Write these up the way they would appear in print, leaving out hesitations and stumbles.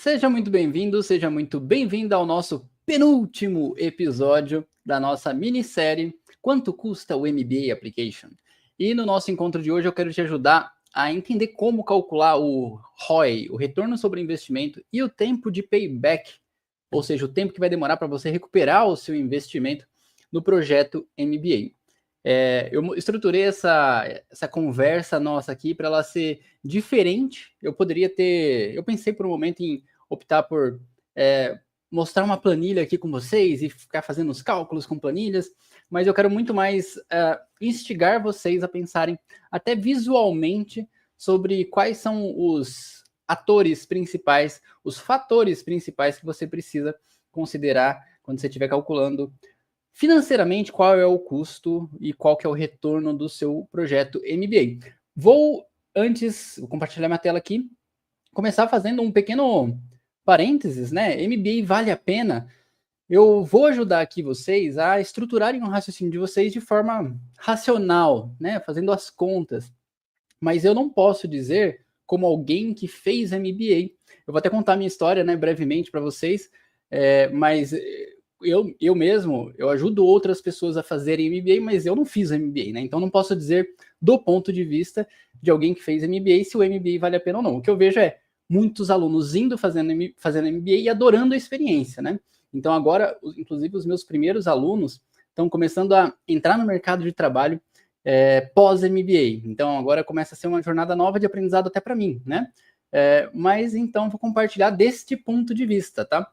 Seja muito bem-vindo, seja muito bem-vinda ao nosso penúltimo episódio da nossa minissérie Quanto Custa o MBA Application? E no nosso encontro de hoje eu quero te ajudar a entender como calcular o ROI, o retorno sobre investimento, e o tempo de payback, ou seja, o tempo que vai demorar para você recuperar o seu investimento no projeto MBA. Eu estruturei essa conversa nossa aqui para ela ser diferente. Eu pensei por um momento em optar por mostrar uma planilha aqui com vocês e ficar fazendo os cálculos com planilhas, mas eu quero muito mais instigar vocês a pensarem até visualmente sobre quais são os atores principais, os fatores principais que você precisa considerar quando você estiver calculando financeiramente qual é o custo e qual que é o retorno do seu projeto MBA. Vou compartilhar minha tela aqui, começar fazendo um pequeno parênteses, né? MBA vale a pena? Eu vou ajudar aqui vocês a estruturarem o raciocínio de vocês de forma racional, né? Fazendo as contas. Mas eu não posso dizer, como alguém que fez MBA, eu vou até contar minha história, né, brevemente para vocês, mas eu mesmo, eu ajudo outras pessoas a fazerem MBA, mas eu não fiz MBA, né? Então não posso dizer do ponto de vista de alguém que fez MBA se o MBA vale a pena ou não. O que eu vejo é muitos alunos indo fazendo MBA e adorando a experiência, né? Então agora, inclusive, os meus primeiros alunos estão começando a entrar no mercado de trabalho pós-MBA. Então agora começa a ser uma jornada nova de aprendizado até para mim, né? Mas então vou compartilhar deste ponto de vista, tá?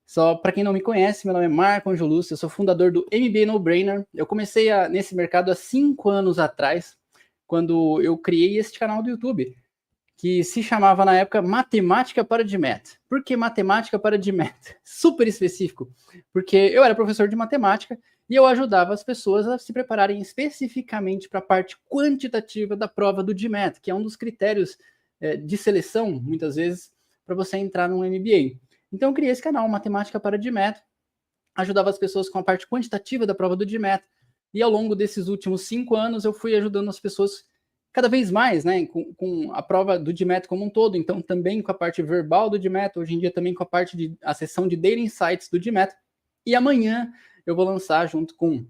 Só para quem não me conhece, meu nome é Marco Angelúcio, eu sou fundador do MBA No Brainer. Eu comecei nesse mercado há 5 anos atrás, quando eu criei este canal do YouTube, que se chamava na época Matemática para DMAT. Por que Matemática para DMAT? Super específico, porque eu era professor de matemática e eu ajudava as pessoas a se prepararem especificamente para a parte quantitativa da prova do DMAT, que é um dos critérios de seleção, muitas vezes, para você entrar num MBA. Então eu criei esse canal, Matemática para DMAT, ajudava as pessoas com a parte quantitativa da prova do DMAT, e ao longo desses últimos 5 anos eu fui ajudando as pessoas cada vez mais, né, com a prova do DMAT como um todo, então também com a parte verbal do DMAT, hoje em dia também com a sessão de Data Insights do DMAT, e amanhã eu vou lançar junto com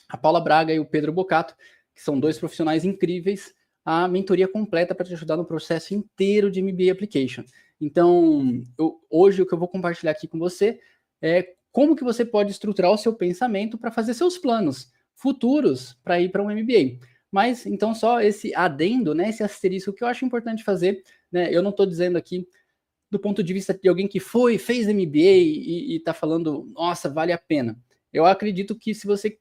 a Paula Braga e o Pedro Bocato, que são 2 profissionais incríveis, a mentoria completa para te ajudar no processo inteiro de MBA Application. Então, hoje o que eu vou compartilhar aqui com você é como que você pode estruturar o seu pensamento para fazer seus planos futuros para ir para um MBA. Mas, então, só esse adendo, né, esse asterisco que eu acho importante fazer, né, eu não estou dizendo aqui do ponto de vista de alguém que fez MBA e está falando, nossa, vale a pena. Eu acredito que se você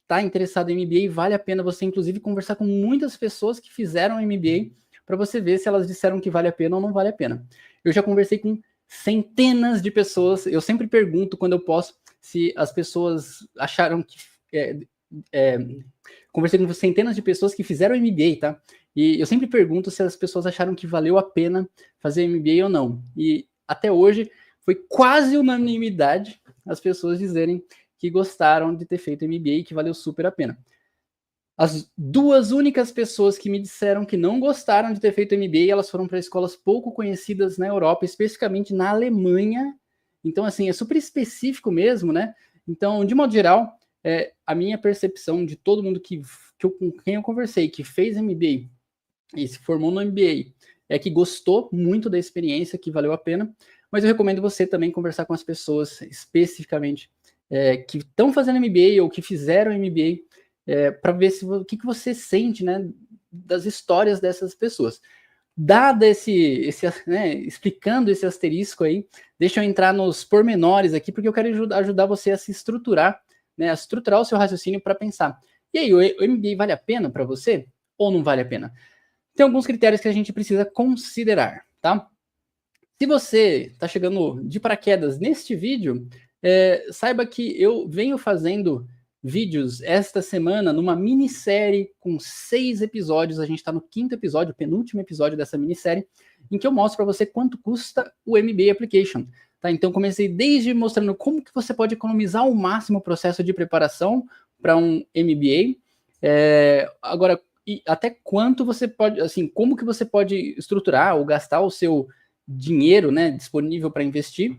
está interessado em MBA, vale a pena você, inclusive, conversar com muitas pessoas que fizeram MBA para você ver se elas disseram que vale a pena ou não vale a pena. Eu já conversei com centenas de pessoas, eu sempre pergunto quando eu posso se as pessoas acharam que... conversei com centenas de pessoas que fizeram MBA, tá? E eu sempre pergunto se as pessoas acharam que valeu a pena fazer MBA ou não. E até hoje foi quase unanimidade as pessoas dizerem que gostaram de ter feito MBA e que valeu super a pena. As 2 únicas pessoas que me disseram que não gostaram de ter feito MBA, elas foram para escolas pouco conhecidas na Europa, especificamente na Alemanha. Então, assim, é super específico mesmo, né? Então, de modo geral, a minha percepção de todo mundo com quem eu conversei, que fez MBA e se formou no MBA, é que gostou muito da experiência, que valeu a pena. Mas eu recomendo você também conversar com as pessoas especificamente que estão fazendo MBA ou que fizeram MBA, para ver o que você sente, né, das histórias dessas pessoas. Dado explicando esse asterisco aí, deixa eu entrar nos pormenores aqui, porque eu quero ajudar você a se estruturar, né, a estruturar o seu raciocínio para pensar. E aí, o MBA vale a pena para você ou não vale a pena? Tem alguns critérios que a gente precisa considerar, tá? Se você está chegando de paraquedas neste vídeo, saiba que eu venho fazendo vídeos esta semana numa minissérie com 6 episódios. A gente está no 5º episódio, penúltimo episódio dessa minissérie, em que eu mostro para você quanto custa o MBA Application. Tá? Então, comecei desde mostrando como que você pode economizar ao máximo o processo de preparação para um MBA. Agora, e até quanto você pode, assim, como que você pode estruturar ou gastar o seu dinheiro, né, disponível para investir,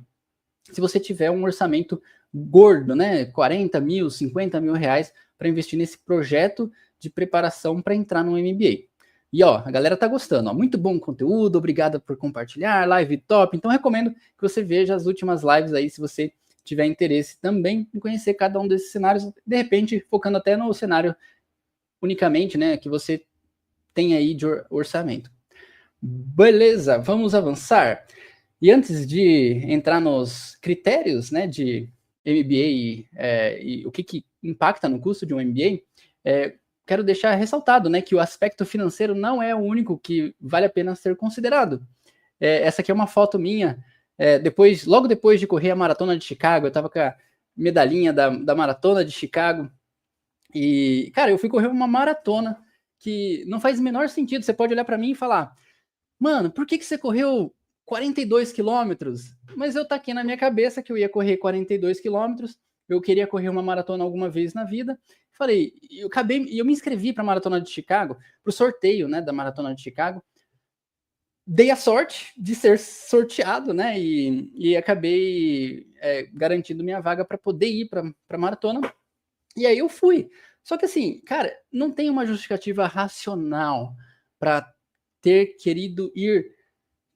se você tiver um orçamento gordo, né, 40 mil, 50 mil reais para investir nesse projeto de preparação para entrar no MBA. E ó, a galera tá gostando, ó, muito bom conteúdo, obrigado por compartilhar, live top, então recomendo que você veja as últimas lives aí, se você tiver interesse também em conhecer cada um desses cenários, de repente focando até no cenário unicamente, né, que você tem aí de orçamento. Beleza, vamos avançar. E antes de entrar nos critérios, né, de MBA e o que impacta no custo de um MBA, quero deixar ressaltado, né, que o aspecto financeiro não é o único que vale a pena ser considerado. Essa aqui é uma foto minha, logo depois de correr a Maratona de Chicago, eu estava com a medalhinha da Maratona de Chicago, e, cara, eu fui correr uma maratona que não faz o menor sentido. Você pode olhar para mim e falar, mano, por que você correu 42 quilômetros? Mas eu taquei na minha cabeça que eu ia correr 42 quilômetros, eu queria correr uma maratona alguma vez na vida. Falei, eu me inscrevi para a Maratona de Chicago, para o sorteio, né, da Maratona de Chicago. Dei a sorte de ser sorteado, né, e acabei garantindo minha vaga para poder ir para a maratona. E aí eu fui. Só que assim, cara, não tem uma justificativa racional para ter querido ir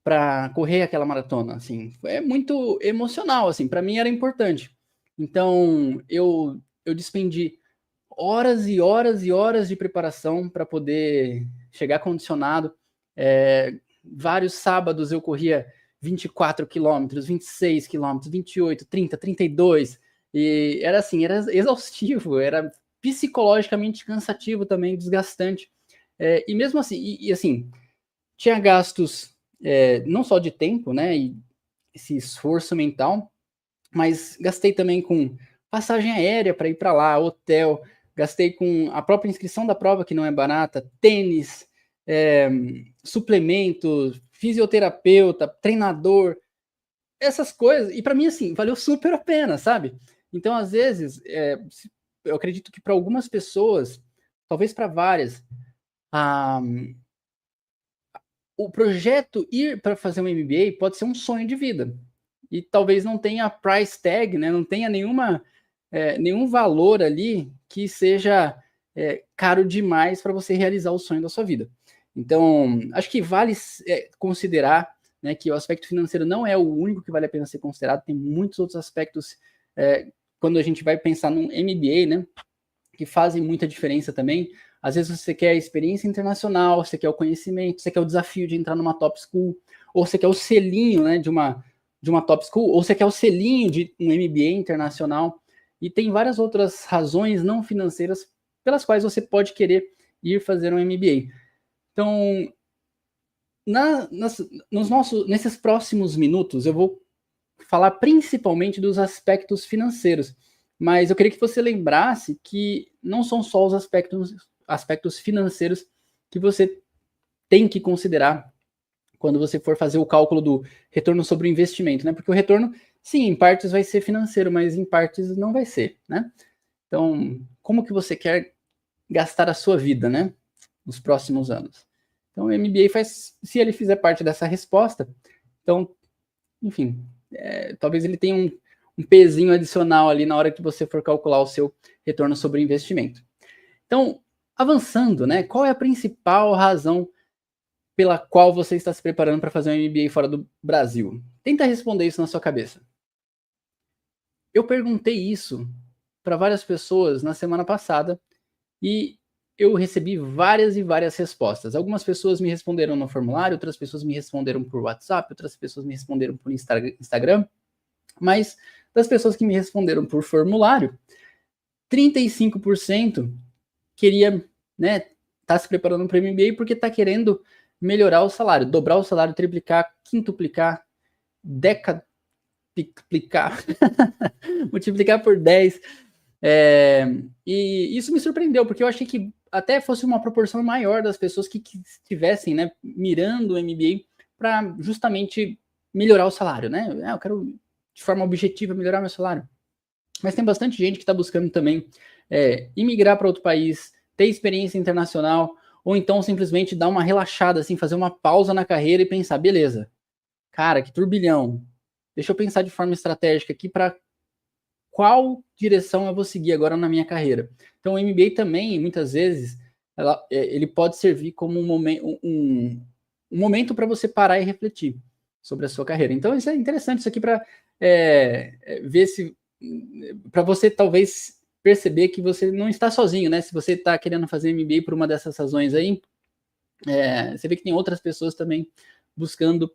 para correr aquela maratona, assim. É muito emocional, assim, para mim era importante. Então, eu despendi horas e horas e horas de preparação para poder chegar condicionado. Vários sábados eu corria 24 quilômetros, 26 quilômetros, 28, 30, 32. E era assim, era exaustivo, era psicologicamente cansativo também, desgastante. E mesmo assim, assim, tinha gastos não só de tempo, né, e esse esforço mental, mas gastei também com passagem aérea para ir para lá, hotel, gastei com a própria inscrição da prova, que não é barata, tênis, suplemento, fisioterapeuta, treinador, essas coisas. E para mim, assim, valeu super a pena, sabe? Então, às vezes, eu acredito que para algumas pessoas, talvez para várias, o projeto ir para fazer um MBA pode ser um sonho de vida. E talvez não tenha price tag, né? Não tenha nenhum valor ali que seja caro demais para você realizar o sonho da sua vida. Então, acho que vale considerar, né, que o aspecto financeiro não é o único que vale a pena ser considerado, tem muitos outros aspectos quando a gente vai pensar num MBA, né, que fazem muita diferença também. Às vezes você quer a experiência internacional, você quer o conhecimento, você quer o desafio de entrar numa top school, ou você quer o selinho, né, de uma top school, ou você quer o selinho de um MBA internacional, e tem várias outras razões não financeiras pelas quais você pode querer ir fazer um MBA. Então, nesses próximos minutos, eu vou falar principalmente dos aspectos financeiros, mas eu queria que você lembrasse que não são só os aspectos financeiros que você tem que considerar quando você for fazer o cálculo do retorno sobre o investimento, né? Porque o retorno, sim, em partes vai ser financeiro, mas em partes não vai ser, né? Então, como que você quer gastar a sua vida, né? Nos próximos anos. Então, o MBA se ele fizer parte dessa resposta, então, enfim, talvez ele tenha um pezinho adicional ali na hora que você for calcular o seu retorno sobre o investimento. Então, avançando, né? Qual é a principal razão pela qual você está se preparando para fazer um MBA fora do Brasil? Tenta responder isso na sua cabeça. Eu perguntei isso para várias pessoas na semana passada e eu recebi várias e várias respostas. Algumas pessoas me responderam no formulário, outras pessoas me responderam por WhatsApp, outras pessoas me responderam por Instagram, mas das pessoas que me responderam por formulário, 35% queria, né, tá se preparando para o MBA porque está querendo melhorar o salário, dobrar o salário, triplicar, quintuplicar, decaplicar, multiplicar por 10. E isso me surpreendeu, porque eu achei que até fosse uma proporção maior das pessoas que estivessem, né, mirando o MBA para justamente melhorar o salário, né? Eu quero, de forma objetiva, melhorar meu salário. Mas tem bastante gente que está buscando também imigrar para outro país, ter experiência internacional, ou então simplesmente dar uma relaxada, assim, fazer uma pausa na carreira e pensar, beleza, cara, que turbilhão. Deixa eu pensar de forma estratégica aqui para qual direção eu vou seguir agora na minha carreira. Então, o MBA também, muitas vezes, ele pode servir como um momento para você parar e refletir sobre a sua carreira. Então, isso é interessante, isso aqui para ver se... para você, talvez, perceber que você não está sozinho, né? Se você está querendo fazer MBA por uma dessas razões aí, você vê que tem outras pessoas também buscando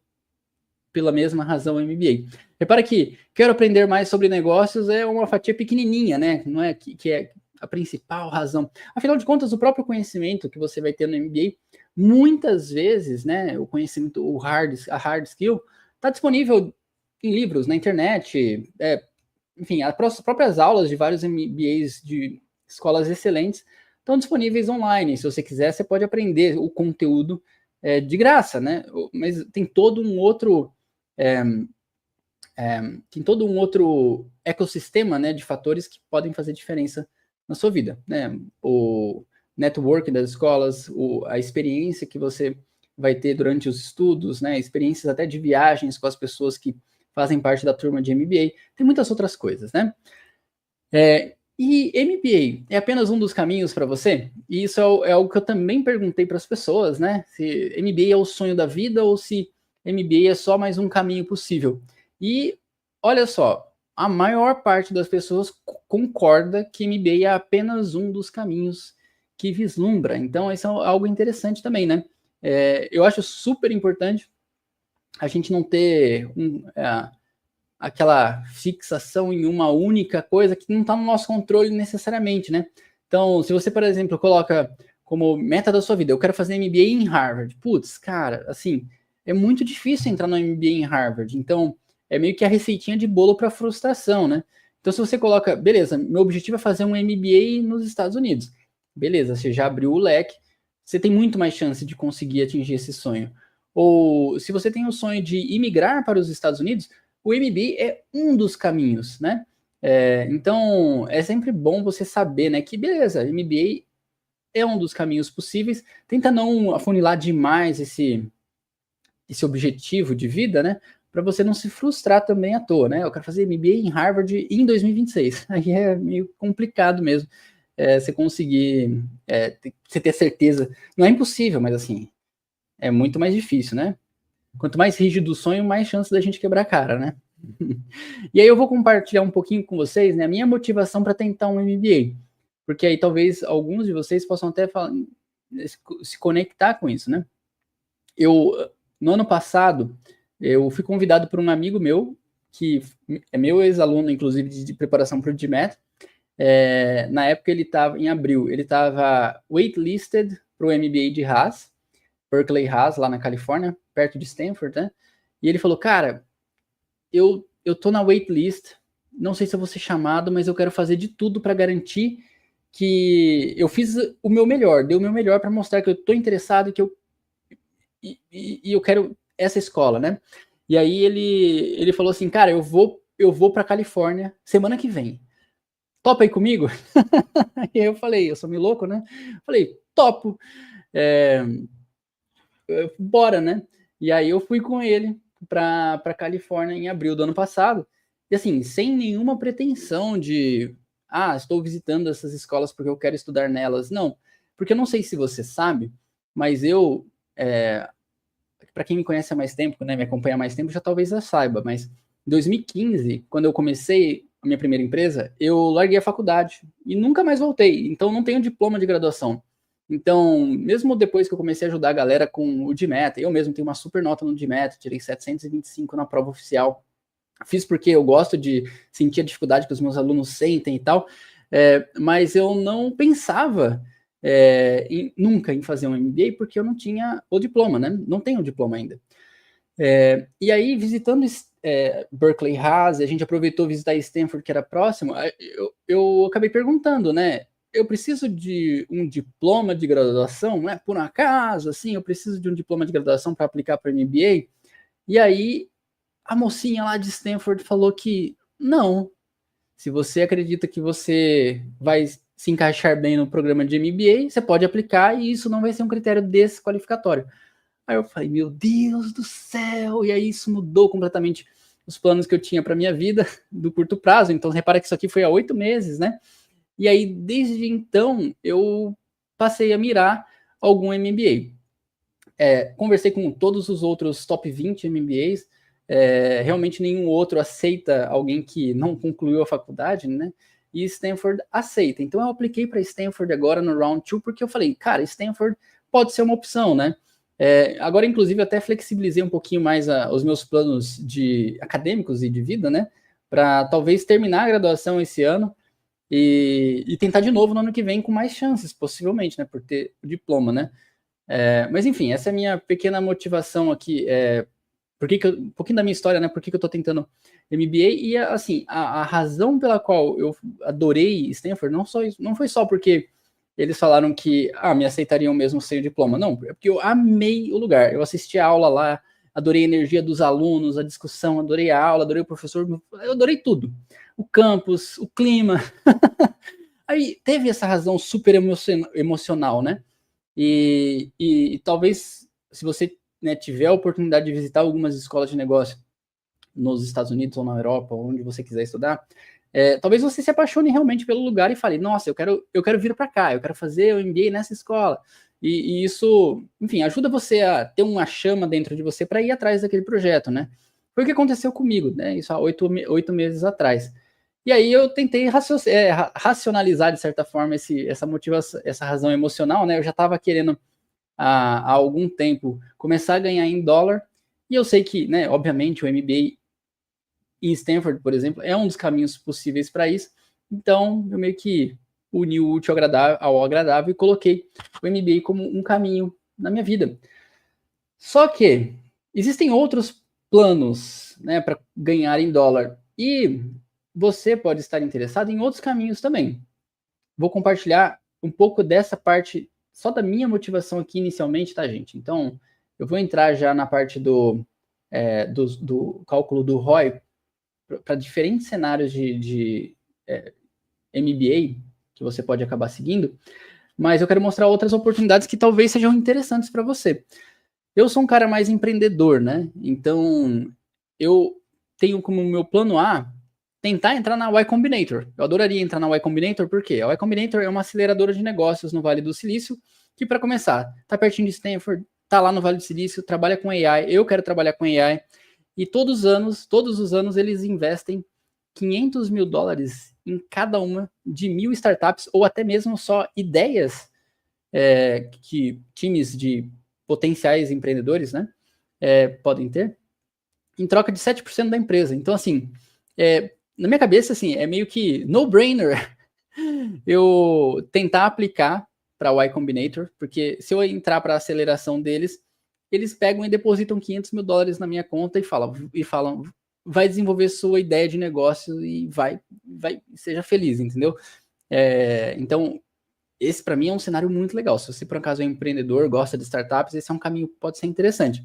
pela mesma razão MBA. Repara que quero aprender mais sobre negócios é uma fatia pequenininha, né? Não é que é a principal razão. Afinal de contas, o próprio conhecimento que você vai ter no MBA, muitas vezes, né, o conhecimento, a hard skill, está disponível em livros, na internet, enfim, as próprias aulas de vários MBAs de escolas excelentes estão disponíveis online. Se você quiser, você pode aprender o conteúdo de graça, né? Mas tem todo um outro ecossistema, né, de fatores que podem fazer diferença na sua vida, né? O network das escolas, a experiência que você vai ter durante os estudos, né? Experiências até de viagens com as pessoas que fazem parte da turma de MBA, tem muitas outras coisas, né? E MBA é apenas um dos caminhos para você? E isso é algo que eu também perguntei para as pessoas, né? Se MBA é o sonho da vida ou se MBA é só mais um caminho possível. E olha só, a maior parte das pessoas concorda que MBA é apenas um dos caminhos que vislumbra. Então, isso é algo interessante também, né? Eu acho super importante a gente não ter aquela fixação em uma única coisa que não está no nosso controle necessariamente, né? Então, se você, por exemplo, coloca como meta da sua vida, eu quero fazer MBA em Harvard. Putz, cara, assim, é muito difícil entrar no MBA em Harvard. Então, é meio que a receitinha de bolo para frustração, né? Então, se você coloca, beleza, meu objetivo é fazer um MBA nos Estados Unidos. Beleza, você já abriu o leque, você tem muito mais chance de conseguir atingir esse sonho. Ou se você tem o sonho de imigrar para os Estados Unidos, o MBA é um dos caminhos, né? Então, é sempre bom você saber, né, que beleza, MBA é um dos caminhos possíveis. Tenta não afunilar demais esse objetivo de vida, né? Para você não se frustrar também à toa, né? Eu quero fazer MBA em Harvard em 2026. Aí é meio complicado mesmo você conseguir, você ter certeza. Não é impossível, mas assim, é muito mais difícil, né? Quanto mais rígido o sonho, mais chance da gente quebrar a cara, né? E aí eu vou compartilhar um pouquinho com vocês, né, a minha motivação para tentar um MBA. Porque aí talvez alguns de vocês possam até se conectar com isso, né? No ano passado, eu fui convidado por um amigo meu, que é meu ex-aluno, inclusive, de preparação para o GMAT. Na época, ele estava, em abril, ele estava waitlisted para o MBA de Haas, Berkeley Haas, lá na Califórnia, perto de Stanford, né? E ele falou, cara, eu tô na waitlist, não sei se eu vou ser chamado, mas eu quero fazer de tudo para garantir que eu fiz o meu melhor, dei o meu melhor para mostrar que eu tô interessado e eu quero essa escola, né? E aí ele falou assim, cara, eu vou para Califórnia semana que vem. Topa aí comigo? E aí eu falei, eu sou meio louco, né? Falei, topo. Bora, né? E aí eu fui com ele para Califórnia em abril do ano passado. E assim, sem nenhuma pretensão de, estou visitando essas escolas porque eu quero estudar nelas. Não, porque eu não sei se você sabe, mas para quem me conhece há mais tempo, né, me acompanha há mais tempo, já talvez já saiba, mas em 2015, quando eu comecei a minha primeira empresa, eu larguei a faculdade e nunca mais voltei. Então não tenho diploma de graduação. Então, mesmo depois que eu comecei a ajudar a galera com o GMAT, eu mesmo tenho uma super nota no GMAT, tirei 725 na prova oficial. Fiz porque eu gosto de sentir a dificuldade que os meus alunos sentem e tal, mas eu não pensava nunca em fazer um MBA porque eu não tinha o diploma, né? Não tenho o diploma ainda. E aí, visitando Berkeley Haas, a gente aproveitou visitar Stanford, que era próximo, eu acabei perguntando, né? Eu preciso de um diploma de graduação, né? Por um acaso, assim, eu preciso de um diploma de graduação para aplicar para o MBA. E aí, a mocinha lá de Stanford falou que não. Se você acredita que você vai se encaixar bem no programa de MBA, você pode aplicar e isso não vai ser um critério desqualificatório. Aí eu falei, meu Deus do céu! E aí isso mudou completamente os planos que eu tinha para minha vida do curto prazo. Então, repara que isso aqui foi há 8 meses, né? E aí, desde então, eu passei a mirar algum MBA. Conversei com todos os outros top 20 MBAs, realmente nenhum outro aceita alguém que não concluiu a faculdade, né? E Stanford aceita. Então eu apliquei para Stanford agora no Round 2, porque eu falei, cara, Stanford pode ser uma opção, né? Agora, inclusive, eu até flexibilizei um pouquinho mais os meus planos acadêmicos e de vida, né? Para talvez terminar a graduação esse ano e tentar de novo no ano que vem com mais chances, possivelmente, né? Por ter o diploma, né? Mas enfim, essa é a minha pequena motivação aqui. Um pouquinho da minha história, né? Por que eu tô tentando MBA? E assim, a razão pela qual eu adorei Stanford não foi só porque eles falaram que me aceitariam mesmo sem o diploma. Não, é porque eu amei o lugar. Eu assisti a aula lá, adorei a energia dos alunos, a discussão, adorei a aula, adorei o professor, eu adorei tudo. O campus, o clima. Aí teve essa razão super emocional, né? E talvez, se você, né, tiver a oportunidade de visitar algumas escolas de negócio nos Estados Unidos ou na Europa, onde você quiser estudar, talvez você se apaixone realmente pelo lugar e fale, nossa, eu quero vir para cá, eu quero fazer o MBA nessa escola. E isso, enfim, ajuda você a ter uma chama dentro de você para ir atrás daquele projeto, né? Foi o que aconteceu comigo, né? Isso há 8 meses atrás. E aí eu tentei racionalizar, de certa forma, essa motivação, essa razão emocional, né? Eu já estava querendo, há algum tempo, começar a ganhar em dólar, e eu sei que, né, obviamente, o MBA em Stanford, por exemplo, é um dos caminhos possíveis para isso, então eu meio que uni o útil ao agradável e coloquei o MBA como um caminho na minha vida. Só que existem outros planos, né, para ganhar em dólar, e você pode estar interessado em outros caminhos também. Vou compartilhar um pouco dessa parte, só da minha motivação aqui inicialmente, tá, gente? Então, eu vou entrar já na parte do cálculo do ROI para diferentes cenários de MBA que você pode acabar seguindo, mas eu quero mostrar outras oportunidades que talvez sejam interessantes para você. Eu sou um cara mais empreendedor, né? Então, eu tenho como meu plano A tentar entrar na Y Combinator. Eu adoraria entrar na Y Combinator, por quê? A Y Combinator é uma aceleradora de negócios no Vale do Silício, que, para começar, tá pertinho de Stanford, tá lá no Vale do Silício, trabalha com AI, eu quero trabalhar com AI, e todos os anos, eles investem $500 mil em cada uma de 1.000 startups, ou até mesmo só ideias que times de potenciais empreendedores, né, podem ter, em troca de 7% da empresa. Então, assim, na minha cabeça, assim, é meio que no-brainer eu tentar aplicar para o Y Combinator, porque se eu entrar para a aceleração deles, eles pegam e depositam $500 mil na minha conta e falam, vai desenvolver sua ideia de negócio e vai seja feliz, entendeu? Então, esse para mim é um cenário muito legal. Se você por acaso é empreendedor, gosta de startups, esse é um caminho que pode ser interessante.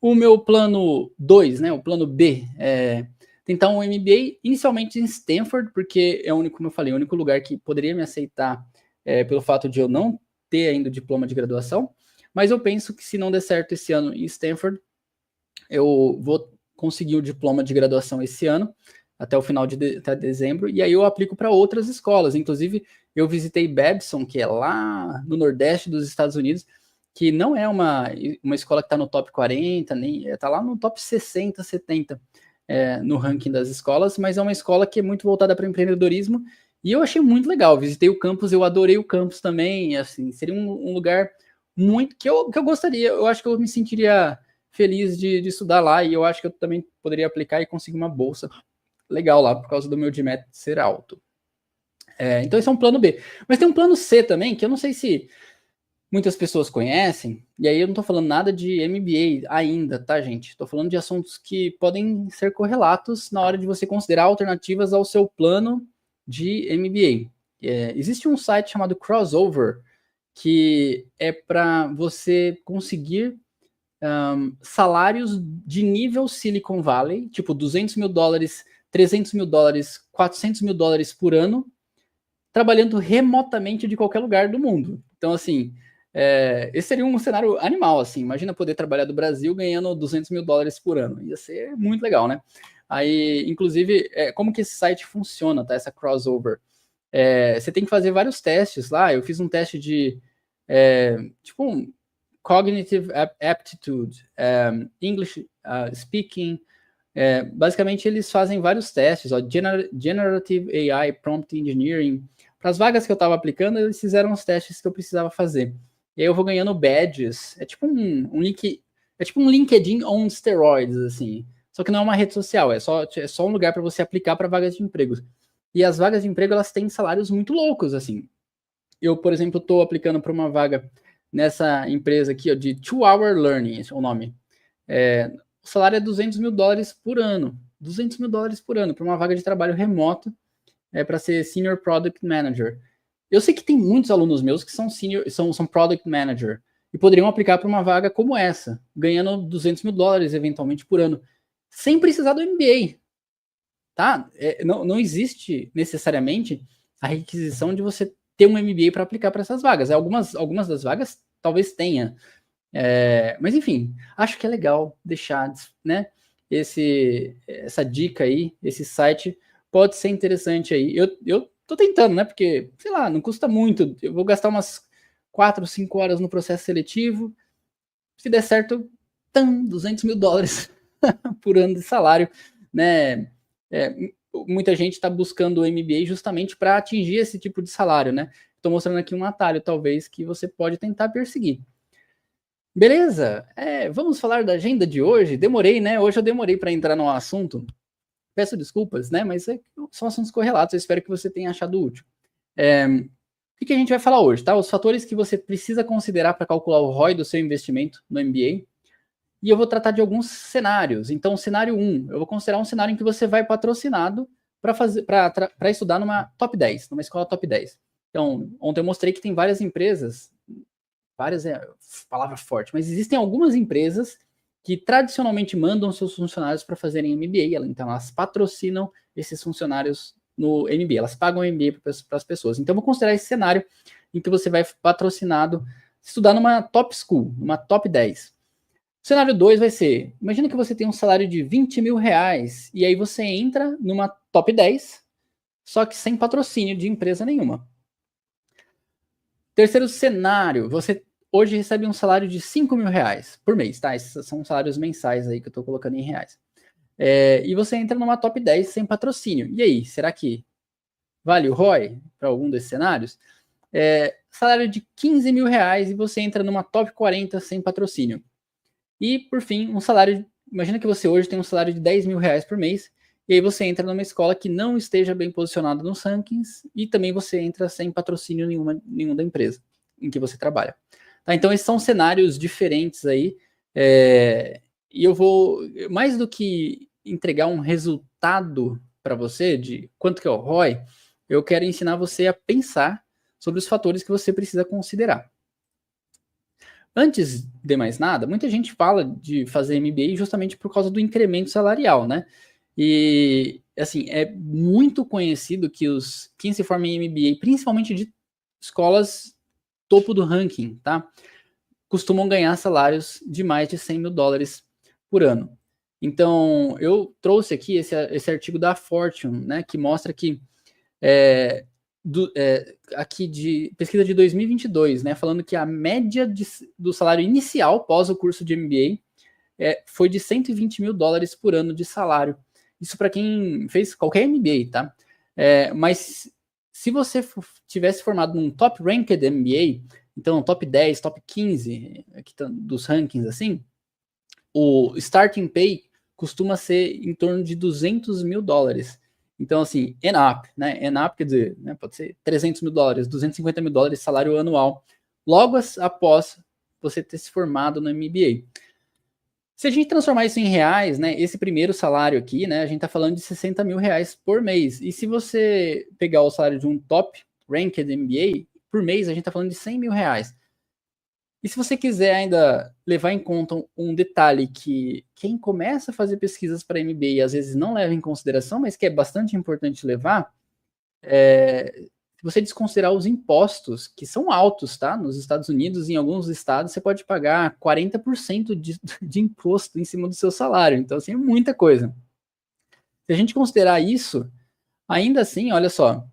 O meu plano 2, né, o plano B, tentar um MBA inicialmente em Stanford, porque é o único, como eu falei, o único lugar que poderia me aceitar pelo fato de eu não ter ainda o diploma de graduação, mas eu penso que se não der certo esse ano em Stanford, eu vou conseguir o diploma de graduação esse ano, até o final até dezembro, e aí eu aplico para outras escolas. Inclusive, eu visitei Babson, que é lá no Nordeste dos Estados Unidos, que não é uma escola que está no top 40, nem está lá no top 60, 70 no ranking das escolas, mas é uma escola que é muito voltada para empreendedorismo, e eu achei muito legal. Visitei o campus, eu adorei o campus também, assim, seria um lugar muito que eu gostaria, eu acho que eu me sentiria feliz de estudar lá, e eu acho que eu também poderia aplicar e conseguir uma bolsa legal lá, por causa do meu GMAT ser alto. Então esse é um plano B. Mas tem um plano C também, que eu não sei se muitas pessoas conhecem, e aí eu não tô falando nada de MBA ainda, tá, gente? Tô falando de assuntos que podem ser correlatos na hora de você considerar alternativas ao seu plano de MBA. Existe um site chamado Crossover, que é para você conseguir salários de nível Silicon Valley, tipo $200 mil, $300 mil, $400 mil por ano, trabalhando remotamente de qualquer lugar do mundo. Então, assim, Esse seria um cenário animal, assim. Imagina poder trabalhar do Brasil ganhando $200 mil por ano. Ia ser muito legal, né? Aí, inclusive, como que esse site funciona, tá? Essa crossover. Você tem que fazer vários testes lá. Eu fiz um teste de, tipo, um cognitive aptitude, English speaking. Basicamente, eles fazem vários testes, ó, Generative AI Prompt Engineering. Para as vagas que eu estava aplicando, eles fizeram os testes que eu precisava fazer. E aí eu vou ganhando badges. É tipo um link, é tipo um LinkedIn on steroids, assim. Só que não é uma rede social, é só um lugar para você aplicar para vagas de empregos. E as vagas de emprego, elas têm salários muito loucos, assim. Eu, por exemplo, estou aplicando para uma vaga nessa empresa aqui, ó, de 2-Hour Learning, esse é o nome. O salário é $200 mil por ano. $200 mil por ano para uma vaga de trabalho remoto, para ser Senior Product Manager. Eu sei que tem muitos alunos meus que são Product Manager e poderiam aplicar para uma vaga como essa, ganhando $200 mil eventualmente por ano, sem precisar do MBA. Tá? Não existe necessariamente a requisição de você ter um MBA para aplicar para essas vagas. Algumas das vagas talvez tenha. Mas enfim, acho que é legal deixar, né? Essa dica aí, esse site pode ser interessante aí. Eu tô tentando, né? Porque, sei lá, não custa muito. Eu vou gastar umas 4, 5 horas no processo seletivo. Se der certo, $200 mil por ano de salário, né? Muita gente está buscando o MBA justamente para atingir esse tipo de salário, né? Estou mostrando aqui um atalho, talvez, que você pode tentar perseguir. Beleza? Vamos falar da agenda de hoje. Demorei, né? Hoje eu demorei para entrar no assunto. Peço desculpas, né? Mas são assuntos correlatos. Eu espero que você tenha achado útil. O que a gente vai falar hoje, tá? Os fatores que você precisa considerar para calcular o ROI do seu investimento no MBA. E eu vou tratar de alguns cenários. Então, cenário 1, eu vou considerar um cenário em que você vai patrocinado para estudar numa top 10, numa escola top 10. Então, ontem eu mostrei que tem várias empresas, palavra forte, mas existem algumas empresas que tradicionalmente mandam seus funcionários para fazerem MBA, então elas patrocinam esses funcionários no MBA, elas pagam o MBA para as pessoas. Então, eu vou considerar esse cenário em que você vai patrocinado estudar numa top school, numa top 10. Cenário 2 vai ser, imagina que você tem um salário de $20 mil e aí você entra numa top 10, só que sem patrocínio de empresa nenhuma. Terceiro cenário, você hoje recebe um salário de $5 mil por mês, tá? Esses são salários mensais aí que eu tô colocando em reais. E você entra numa top 10 sem patrocínio. E aí, será que vale o ROI para algum desses cenários? Salário de $15 mil e você entra numa top 40 sem patrocínio. E, por fim, um salário. Imagina que você hoje tem um salário de $10 mil por mês, e aí você entra numa escola que não esteja bem posicionada nos rankings, e também você entra sem patrocínio nenhum da empresa em que você trabalha. Tá? Então, esses são cenários diferentes aí. E eu vou, mais do que entregar um resultado para você de quanto que é o ROI, eu quero ensinar você a pensar sobre os fatores que você precisa considerar. Antes de mais nada, muita gente fala de fazer MBA justamente por causa do incremento salarial, né? E, assim, é muito conhecido que quem se forma em MBA, principalmente de escolas topo do ranking, tá? Costumam ganhar salários de mais de $100 mil por ano. Então, eu trouxe aqui esse artigo da Fortune, né? Que mostra que aqui de pesquisa de 2022, né, falando que a média do salário inicial pós o curso de MBA foi de $120 mil por ano de salário. Isso para quem fez qualquer MBA, tá? Mas se você tivesse formado num top ranked MBA, então top 10, top 15 aqui dos rankings assim, o starting pay costuma ser em torno de $200 mil. Então, assim, ENAP, né? ENAP quer dizer, né, pode ser $300 mil, $250 mil salário anual, logo após você ter se formado no MBA. Se a gente transformar isso em reais, né, esse primeiro salário aqui, né, a gente está falando de $60 mil por mês. E se você pegar o salário de um top ranked MBA, por mês a gente está falando de $100 mil. E se você quiser ainda levar em conta um detalhe que quem começa a fazer pesquisas para MBA às vezes não leva em consideração, mas que é bastante importante levar, se você desconsiderar os impostos, que são altos, tá? Nos Estados Unidos, em alguns estados, você pode pagar 40% de imposto em cima do seu salário. Então, assim, é muita coisa. Se a gente considerar isso, ainda assim, olha só.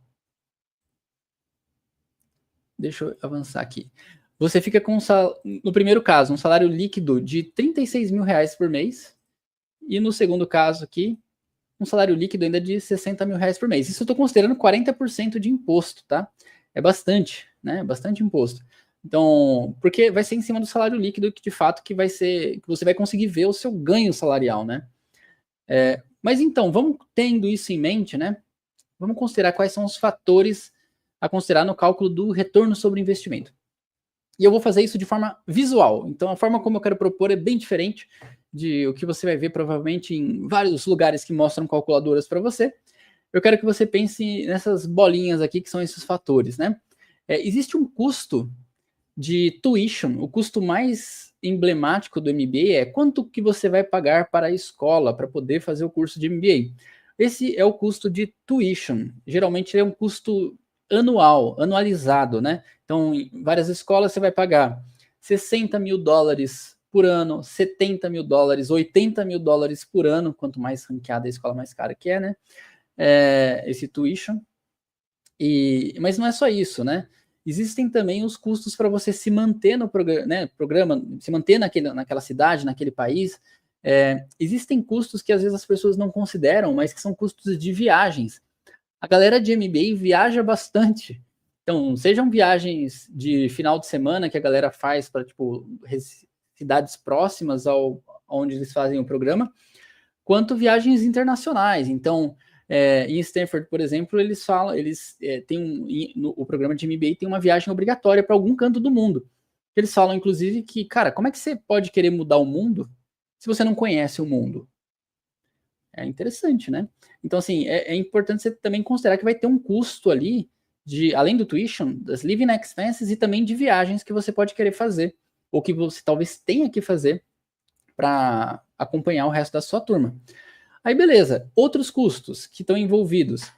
Deixa eu avançar aqui. Você fica com, no primeiro caso, um salário líquido de 36 mil reais por mês. E no segundo caso aqui, um salário líquido ainda de 60 mil reais por mês. Isso eu estou considerando 40% de imposto, tá? É bastante, né? Bastante imposto. Então, porque vai ser em cima do salário líquido que de fato que vai ser, que você vai conseguir ver o seu ganho salarial, né? Mas então, vamos tendo isso em mente, né? Vamos considerar quais são os fatores a considerar no cálculo do retorno sobre investimento. E eu vou fazer isso de forma visual. Então, a forma como eu quero propor é bem diferente de o que você vai ver provavelmente em vários lugares que mostram calculadoras para você. Eu quero que você pense nessas bolinhas aqui, que são esses fatores, né? Existe um custo de tuition, o custo mais emblemático do MBA é quanto que você vai pagar para a escola para poder fazer o curso de MBA. Esse é o custo de tuition. Geralmente é um custo anualizado, né? Então, em várias escolas você vai pagar 60 mil dólares por ano, 70 mil dólares, 80 mil dólares por ano, quanto mais ranqueada a escola, mais cara que é, né? Esse tuition. Mas não é só isso, né? Existem também os custos para você se manter no programa, se manter naquela cidade, naquele país. Existem custos que às vezes as pessoas não consideram, mas que são custos de viagens. A galera de MBA viaja bastante. Então, sejam viagens de final de semana que a galera faz para tipo, cidades próximas ao onde eles fazem o programa, quanto viagens internacionais. Então, em Stanford, por exemplo, eles têm o programa de MBA tem uma viagem obrigatória para algum canto do mundo. Eles falam, inclusive, que, cara, como é que você pode querer mudar o mundo se você não conhece o mundo? É interessante, né? Então, assim, é importante você também considerar que vai ter um custo ali, além do tuition, das living expenses e também de viagens que você pode querer fazer, ou que você talvez tenha que fazer para acompanhar o resto da sua turma. Aí, beleza. Outros custos que estão envolvidos.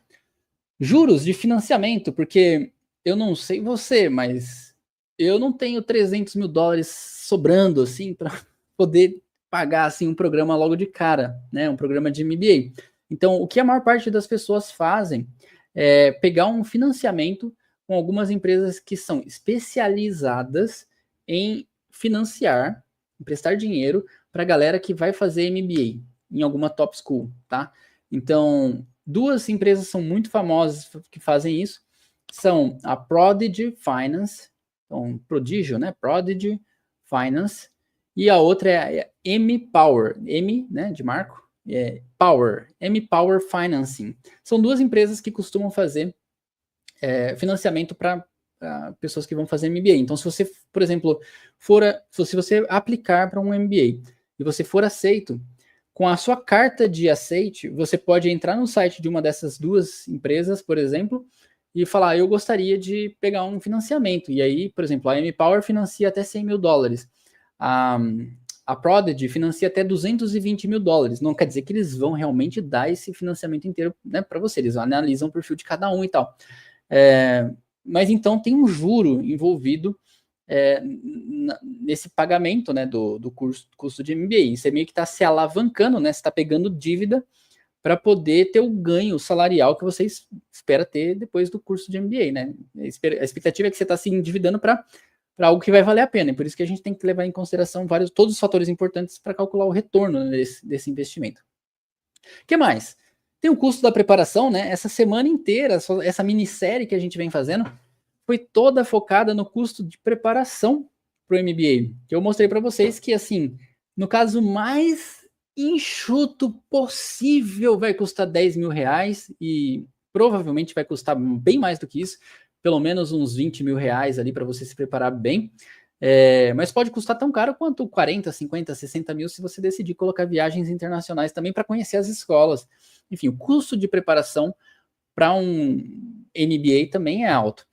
Juros de financiamento, porque eu não sei você, mas eu não tenho 300 mil dólares sobrando, assim, para poder pagar, assim, um programa logo de cara, né? Um programa de MBA. Então, o que a maior parte das pessoas fazem é pegar um financiamento com algumas empresas que são especializadas em financiar, emprestar dinheiro para a galera que vai fazer MBA em alguma top school, tá? Então, duas empresas são muito famosas que fazem isso, são a Prodigy Finance, então, prodígio, né? Prodigy Finance, e a outra é a M-Power, M, né, de Marco, M-Power Financing. São duas empresas que costumam fazer financiamento para pessoas que vão fazer MBA. Então, se você, por exemplo, se você aplicar para um MBA e você for aceito, com a sua carta de aceite, você pode entrar no site de uma dessas duas empresas, por exemplo, e falar, eu gostaria de pegar um financiamento. E aí, por exemplo, a M-Power financia até 100 mil dólares. A Prodigy financia até 220 mil dólares. Não quer dizer que eles vão realmente dar esse financiamento inteiro, né, para você. Eles analisam o perfil de cada um e tal. Mas então tem um juro envolvido nesse pagamento, né, do custo de MBA. Você meio que está se alavancando, né? Você está pegando dívida para poder ter o ganho salarial que você espera ter depois do curso de MBA, né? A expectativa é que você está se endividando para algo que vai valer a pena. E por isso que a gente tem que levar em consideração todos os fatores importantes para calcular o retorno desse investimento. O que mais? Tem o custo da preparação, né? Essa semana inteira, essa minissérie que a gente vem fazendo, foi toda focada no custo de preparação para o MBA. Que eu mostrei para vocês que, assim, no caso mais enxuto possível, vai custar 10 mil reais e provavelmente vai custar bem mais do que isso, pelo menos uns 20 mil reais ali para você se preparar bem. Mas pode custar tão caro quanto 40, 50, 60 mil se você decidir colocar viagens internacionais também para conhecer as escolas. Enfim, o custo de preparação para um MBA também é alto.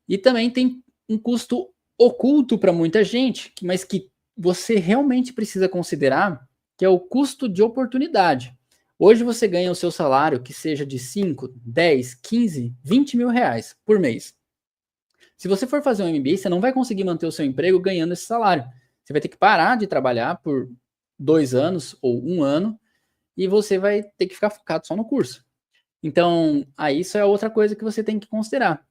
E também tem um custo oculto para muita gente, mas que você realmente precisa considerar, que é o custo de oportunidade. Hoje você ganha o seu salário que seja de 5, 10, 15, 20 mil reais por mês. Se você for fazer um MBA, você não vai conseguir manter o seu emprego ganhando esse salário. Você vai ter que parar de trabalhar por 2 anos ou 1 ano e você vai ter que ficar focado só no curso. Então, aí isso é outra coisa que você tem que considerar.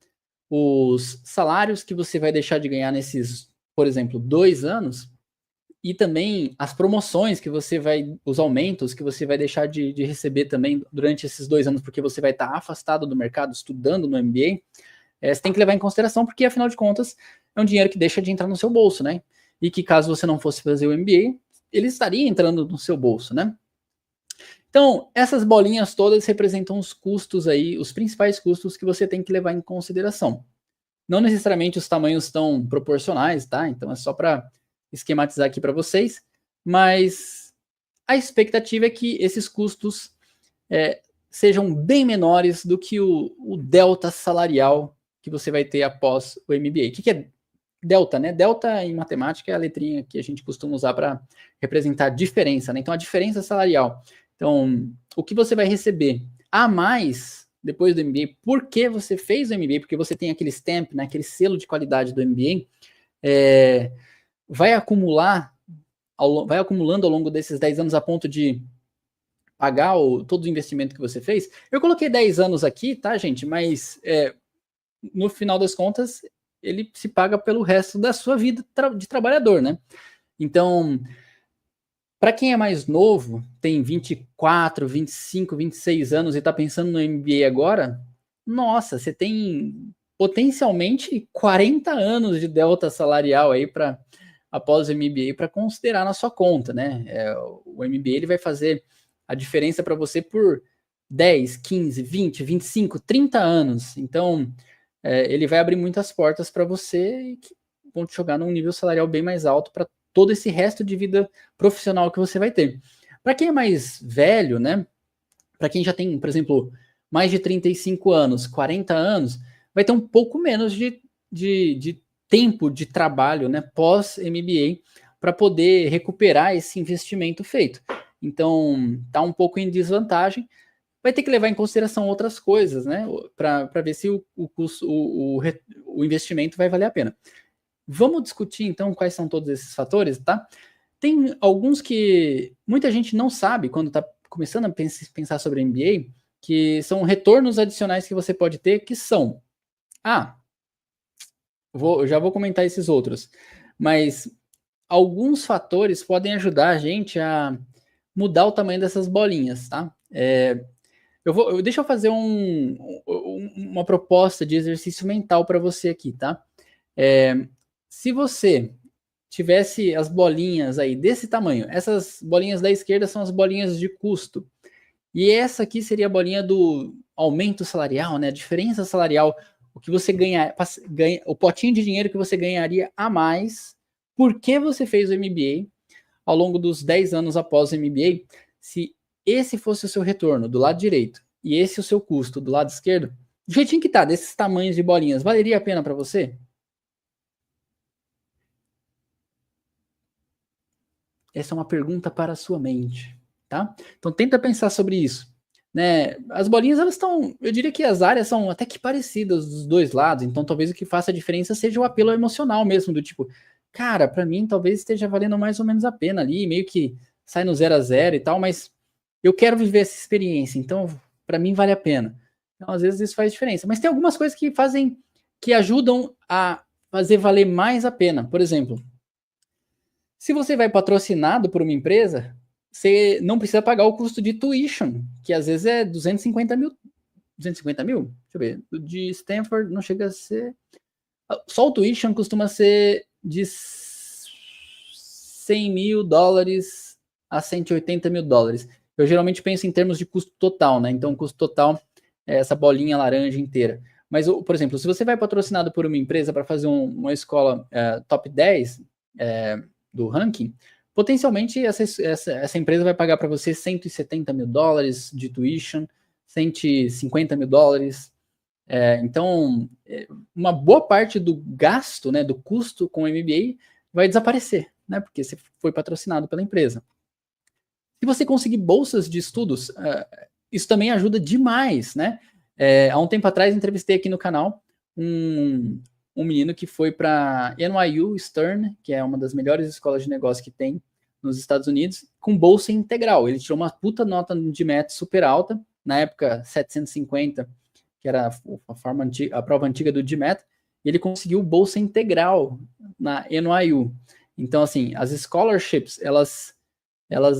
Os salários que você vai deixar de ganhar nesses, por exemplo, 2 anos, e também as promoções que você vai, os aumentos que você vai deixar de receber também durante esses 2 anos, porque você vai estar afastado do mercado, estudando no MBA, você tem que levar em consideração, porque afinal de contas é um dinheiro que deixa de entrar no seu bolso, né? E que caso você não fosse fazer o MBA, ele estaria entrando no seu bolso, né? Então, essas bolinhas todas representam os custos aí, os principais custos que você tem que levar em consideração. Não necessariamente os tamanhos estão proporcionais, tá? Então é só para esquematizar aqui para vocês, mas a expectativa é que esses custos sejam bem menores do que o delta salarial que você vai ter após o MBA. O que é delta, né? Delta em matemática é a letrinha que a gente costuma usar para representar a diferença, né? Então a diferença salarial. Então, o que você vai receber a mais depois do MBA, porque você fez o MBA, porque você tem aquele stamp, né, aquele selo de qualidade do MBA, vai acumulando ao longo desses 10 anos a ponto de pagar todo o investimento que você fez. Eu coloquei 10 anos aqui, tá, gente? Mas no final das contas, ele se paga pelo resto da sua vida de trabalhador, né? Então, para quem é mais novo, tem 24, 25, 26 anos e está pensando no MBA agora, nossa, você tem potencialmente 40 anos de delta salarial aí para após o MBA para considerar na sua conta, né? O MBA ele vai fazer a diferença para você por 10, 15, 20, 25, 30 anos. Então, ele vai abrir muitas portas para você e que vão te jogar num nível salarial bem mais alto para todo esse resto de vida profissional que você vai ter. Para quem é mais velho, né? Para quem já tem, por exemplo, mais de 35 anos, 40 anos, vai ter um pouco menos de tempo de trabalho, né, pós-MBA, para poder recuperar esse investimento feito. Então, tá um pouco em desvantagem. Vai ter que levar em consideração outras coisas, né, para ver se o custo, o investimento vai valer a pena. Vamos discutir, então, quais são todos esses fatores, tá? Tem alguns que muita gente não sabe quando está começando a pensar sobre MBA, que são retornos adicionais que você pode ter, que são... já vou comentar esses outros, mas alguns fatores podem ajudar a gente a mudar o tamanho dessas bolinhas, tá? Deixa eu fazer uma proposta de exercício mental para você aqui, tá? Se você tivesse as bolinhas aí desse tamanho, essas bolinhas da esquerda são as bolinhas de custo, e essa aqui seria a bolinha do aumento salarial, né? A diferença salarial, o que você ganha, o potinho de dinheiro que você ganharia a mais porque você fez o MBA ao longo dos 10 anos após o MBA. Se esse fosse o seu retorno do lado direito e esse o seu custo do lado esquerdo, do jeitinho que tá, desses tamanhos de bolinhas, valeria a pena para você? Essa é uma pergunta para a sua mente, tá? Então tenta pensar sobre isso, né? As bolinhas, elas estão, eu diria que as áreas são até que parecidas dos dois lados, então talvez o que faça a diferença seja o apelo emocional mesmo, do tipo, cara, para mim talvez esteja valendo mais ou menos a pena ali, meio que sai no 0 a 0 e tal, mas eu quero viver essa experiência, então para mim vale a pena. Então às vezes isso faz diferença, mas tem algumas coisas que ajudam a fazer valer mais a pena. Por exemplo, se você vai patrocinado por uma empresa, você não precisa pagar o custo de tuition, que às vezes é 250 mil. 250 mil? Deixa eu ver. O de Stanford não chega a ser... Só o tuition costuma ser de 100 mil dólares a 180 mil dólares. Eu geralmente penso em termos de custo total, né? Então, o custo total é essa bolinha laranja inteira. Mas, por exemplo, se você vai patrocinado por uma empresa para fazer uma escola top 10, do ranking, potencialmente essa empresa vai pagar para você 170 mil dólares de tuition, 150 mil dólares. Então, uma boa parte do gasto, né, do custo com o MBA vai desaparecer, né, porque você foi patrocinado pela empresa. Se você conseguir bolsas de estudos, isso também ajuda demais, né? Há um tempo atrás, entrevistei aqui no canal um menino que foi para NYU Stern, que é uma das melhores escolas de negócio que tem nos Estados Unidos, com bolsa integral. Ele tirou uma puta nota de MET super alta, na época 750, que era a prova antiga do GMAT, e ele conseguiu bolsa integral na NYU. Então, assim, as scholarships, elas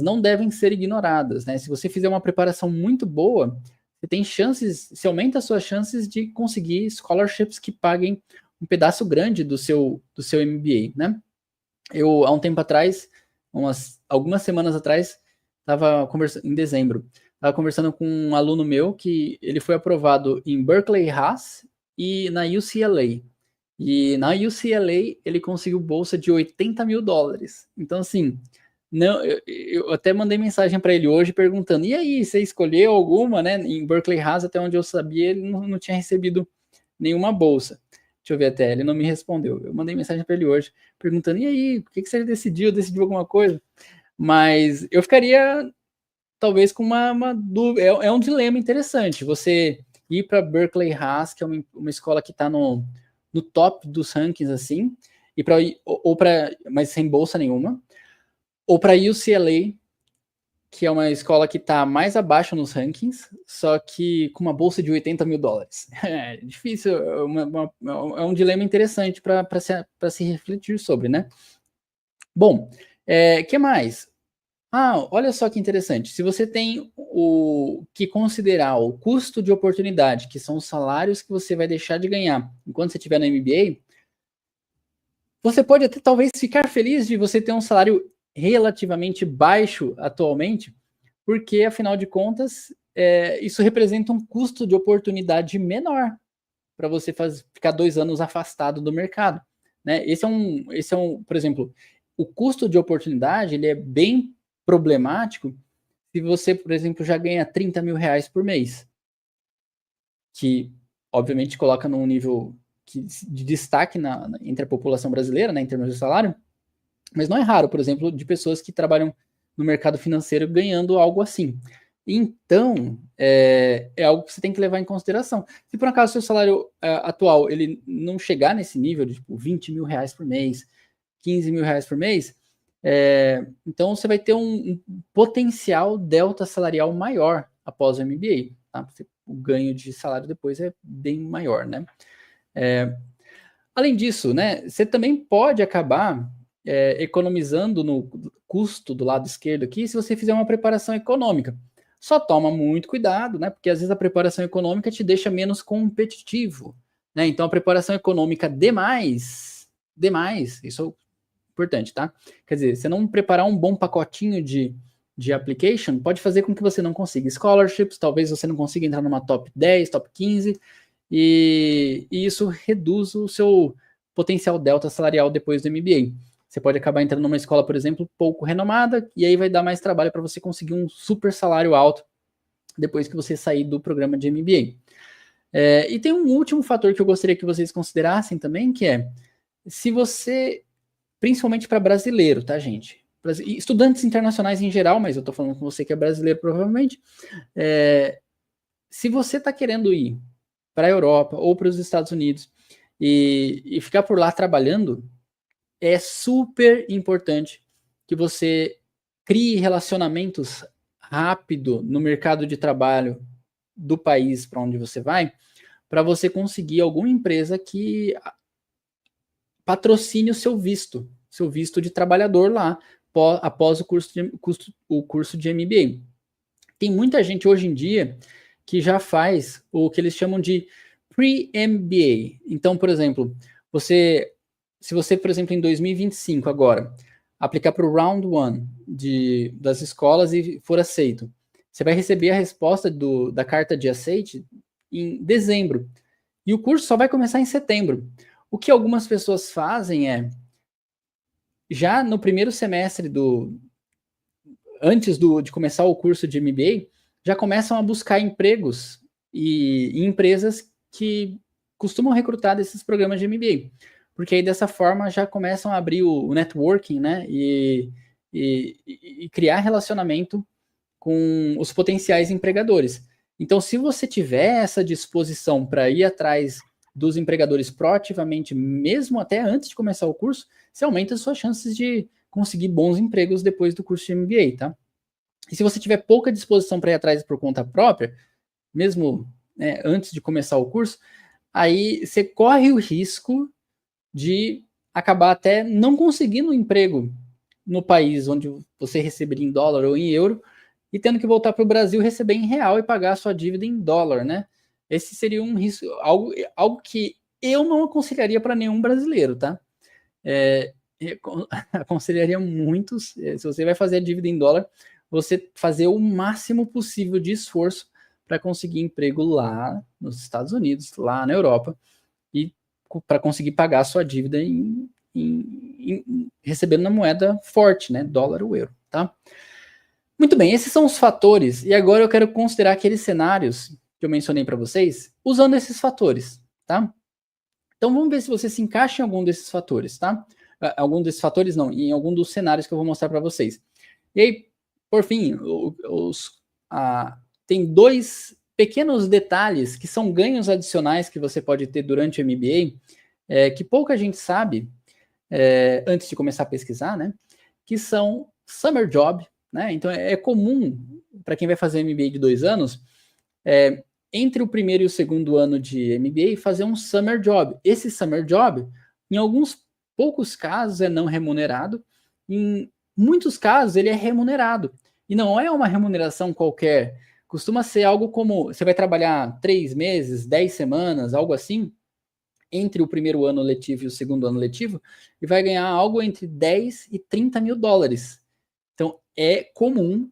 não devem ser ignoradas, né? Se você fizer uma preparação muito boa, você tem chances, você aumenta as suas chances de conseguir scholarships que paguem um pedaço grande do seu MBA, né? Eu, há um tempo atrás, algumas semanas atrás, estava conversando, em dezembro, estava conversando com um aluno meu que ele foi aprovado em Berkeley Haas e na UCLA. E na UCLA ele conseguiu bolsa de $80 mil. Então, assim, não, eu até mandei mensagem para ele hoje perguntando: e aí, você escolheu alguma, né? Em Berkeley Haas, até onde eu sabia, ele não tinha recebido nenhuma bolsa. Deixa eu ver até, ele não me respondeu. Eu mandei mensagem para ele hoje perguntando: e aí, por que você decidiu? Decidiu alguma coisa? Mas eu ficaria talvez com uma dúvida. É um dilema interessante. Você ir para Berkeley Haas, que é uma escola que está no top dos rankings, assim, e mas sem bolsa nenhuma, ou para UCLA, que é uma escola que está mais abaixo nos rankings, só que com uma bolsa de $80 mil. É difícil, é um dilema interessante para se refletir sobre, né? Bom, que mais? Olha só que interessante. Se você tem o que considerar o custo de oportunidade, que são os salários que você vai deixar de ganhar enquanto você estiver no MBA, você pode até talvez ficar feliz de você ter um salário relativamente baixo atualmente, porque afinal de contas, isso representa um custo de oportunidade menor para você ficar 2 anos afastado do mercado, né? Esse é um, por exemplo, o custo de oportunidade ele é bem problemático se você, por exemplo, já ganha $30 mil por mês, que obviamente coloca num nível de destaque entre a população brasileira, né, em termos de salário, mas não é raro, por exemplo, de pessoas que trabalham no mercado financeiro ganhando algo assim. Então, é algo que você tem que levar em consideração. Se por acaso seu salário atual ele não chegar nesse nível de tipo, $20 mil por mês, $15 mil por mês, então você vai ter um potencial delta salarial maior após o MBA. Tá? O ganho de salário depois é bem maior, né? Além disso, né, você também pode acabar economizando no custo do lado esquerdo aqui se você fizer uma preparação econômica. Só toma muito cuidado, né? Porque às vezes a preparação econômica te deixa menos competitivo, né? Então a preparação econômica demais, isso é importante, tá? Quer dizer, você não preparar um bom pacotinho de application pode fazer com que você não consiga scholarships, talvez você não consiga entrar numa top 10, top 15, e isso reduz o seu potencial delta salarial depois do MBA. Você pode acabar entrando numa escola, por exemplo, pouco renomada, e aí vai dar mais trabalho para você conseguir um super salário alto depois que você sair do programa de MBA. E tem um último fator que eu gostaria que vocês considerassem também, que é se você, principalmente para brasileiro, tá, gente? Estudantes internacionais em geral, mas eu estou falando com você que é brasileiro provavelmente. Se você está querendo ir para a Europa ou para os Estados Unidos e ficar por lá trabalhando, é super importante que você crie relacionamentos rápido no mercado de trabalho do país para onde você vai, para você conseguir alguma empresa que patrocine o seu visto de trabalhador lá após o curso de MBA. Tem muita gente hoje em dia que já faz o que eles chamam de pre-MBA. Então, por exemplo, se você, por exemplo, em 2025 agora, aplicar para o Round 1 das escolas e for aceito, você vai receber a resposta da carta de aceite em dezembro. E o curso só vai começar em setembro. O que algumas pessoas fazem já no primeiro semestre antes de começar o curso de MBA, já começam a buscar empregos em empresas que costumam recrutar desses programas de MBA. Porque aí dessa forma já começam a abrir o networking, né? E e criar relacionamento com os potenciais empregadores. Então, se você tiver essa disposição para ir atrás dos empregadores proativamente, mesmo até antes de começar o curso, você aumenta as suas chances de conseguir bons empregos depois do curso de MBA, tá? E se você tiver pouca disposição para ir atrás por conta própria, mesmo antes de começar o curso, aí você corre o risco de acabar até não conseguindo um emprego no país onde você receberia em dólar ou em euro, e tendo que voltar para o Brasil, receber em real e pagar a sua dívida em dólar, né? Esse seria um risco, algo que eu não aconselharia para nenhum brasileiro, tá? Aconselharia muitos, se você vai fazer a dívida em dólar, você fazer o máximo possível de esforço para conseguir emprego lá nos Estados Unidos, lá na Europa, e para conseguir pagar a sua dívida recebendo na moeda forte, né? Dólar ou euro, tá? Muito bem, esses são os fatores, e agora eu quero considerar aqueles cenários que eu mencionei para vocês, usando esses fatores, tá? Então vamos ver se você se encaixa em algum desses fatores, tá? Algum desses fatores não, em algum dos cenários que eu vou mostrar para vocês. E aí, por fim, tem 2 pequenos detalhes que são ganhos adicionais que você pode ter durante o MBA, que pouca gente sabe antes de começar a pesquisar, né? Que são summer job, né? Então é comum para quem vai fazer MBA de 2 anos, entre o primeiro e o segundo ano de MBA, fazer um summer job. Esse summer job, em alguns poucos casos, é não remunerado, em muitos casos, ele é remunerado. E não é uma remuneração qualquer, costuma ser algo como, você vai trabalhar 3 meses, 10 semanas, algo assim, entre o primeiro ano letivo e o segundo ano letivo, e vai ganhar algo entre 10 e 30 mil dólares. Então, é comum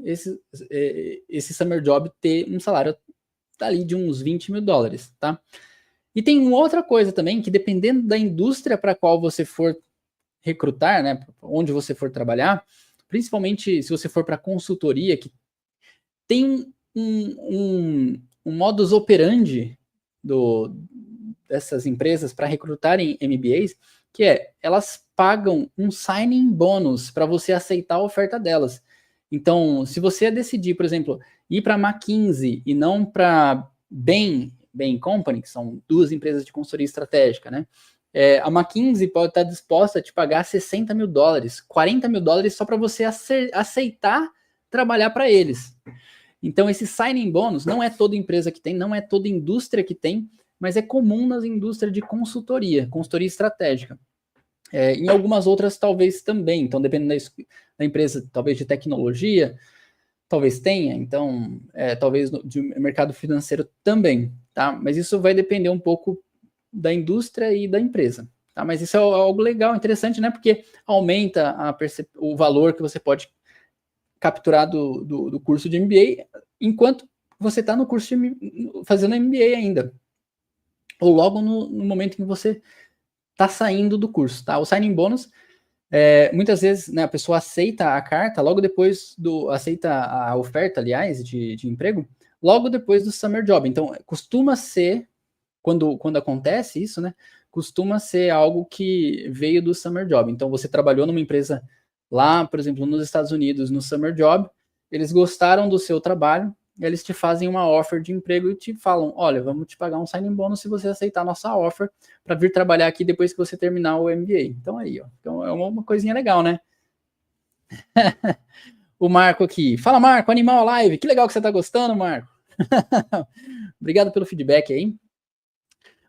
esse summer job ter um salário ali de uns 20 mil dólares, tá? E tem uma outra coisa também, que dependendo da indústria para qual você for recrutar, né, onde você for trabalhar, principalmente se você for para consultoria, que tem um modus operandi dessas empresas para recrutarem MBAs, que elas pagam um signing bônus para você aceitar a oferta delas. Então, se você decidir, por exemplo, ir para a McKinsey e não para Bain Company, que são 2 empresas de consultoria estratégica, né? A McKinsey pode estar disposta a te pagar 60 mil dólares, 40 mil dólares só para você aceitar trabalhar para eles. Então, esse signing bônus não é toda empresa que tem, não é toda indústria que tem, mas é comum nas indústrias de consultoria estratégica. Em algumas outras, talvez também. Então, dependendo da empresa, talvez de tecnologia, talvez tenha. Então, talvez de mercado financeiro também, tá? Mas isso vai depender um pouco da indústria e da empresa, tá? Mas isso é algo legal, interessante, né? Porque aumenta o valor que você pode capturar do curso de MBA, enquanto você está no curso fazendo MBA ainda. Ou logo no momento em que você está saindo do curso, tá? O signing bônus, muitas vezes, né, a pessoa aceita a carta logo depois aceita a oferta, aliás, de emprego, logo depois do summer job. Então, costuma ser, quando acontece isso, né, costuma ser algo que veio do summer job. Então, você trabalhou numa empresa lá, por exemplo, nos Estados Unidos, no summer job, eles gostaram do seu trabalho, eles te fazem uma offer de emprego e te falam, olha, vamos te pagar um signing bônus se você aceitar a nossa offer para vir trabalhar aqui depois que você terminar o MBA. Então aí, ó, então é uma coisinha legal, né? O Marco aqui. Fala, Marco, Animal Live. Que legal que você tá gostando, Marco. Obrigado pelo feedback aí.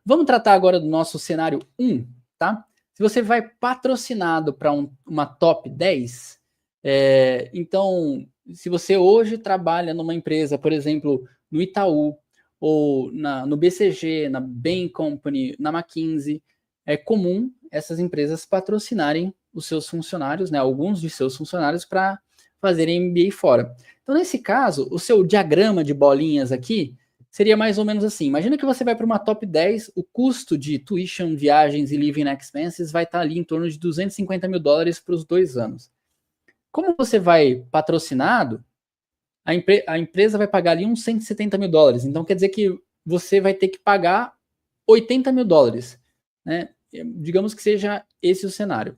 Vamos tratar agora do nosso cenário 1, tá? Se você vai patrocinado para uma top 10, então, se você hoje trabalha numa empresa, por exemplo, no Itaú, ou no BCG, na Bain Company, na McKinsey, é comum essas empresas patrocinarem os seus funcionários, né, alguns de seus funcionários, para fazerem MBA fora. Então, nesse caso, o seu diagrama de bolinhas aqui seria mais ou menos assim. Imagina que você vai para uma top 10, o custo de tuition, viagens e living expenses vai estar ali em torno de 250 mil dólares para os 2 anos. Como você vai patrocinado, a empresa vai pagar ali uns 170 mil dólares. Então, quer dizer que você vai ter que pagar 80 mil dólares. Né? Digamos que seja esse o cenário.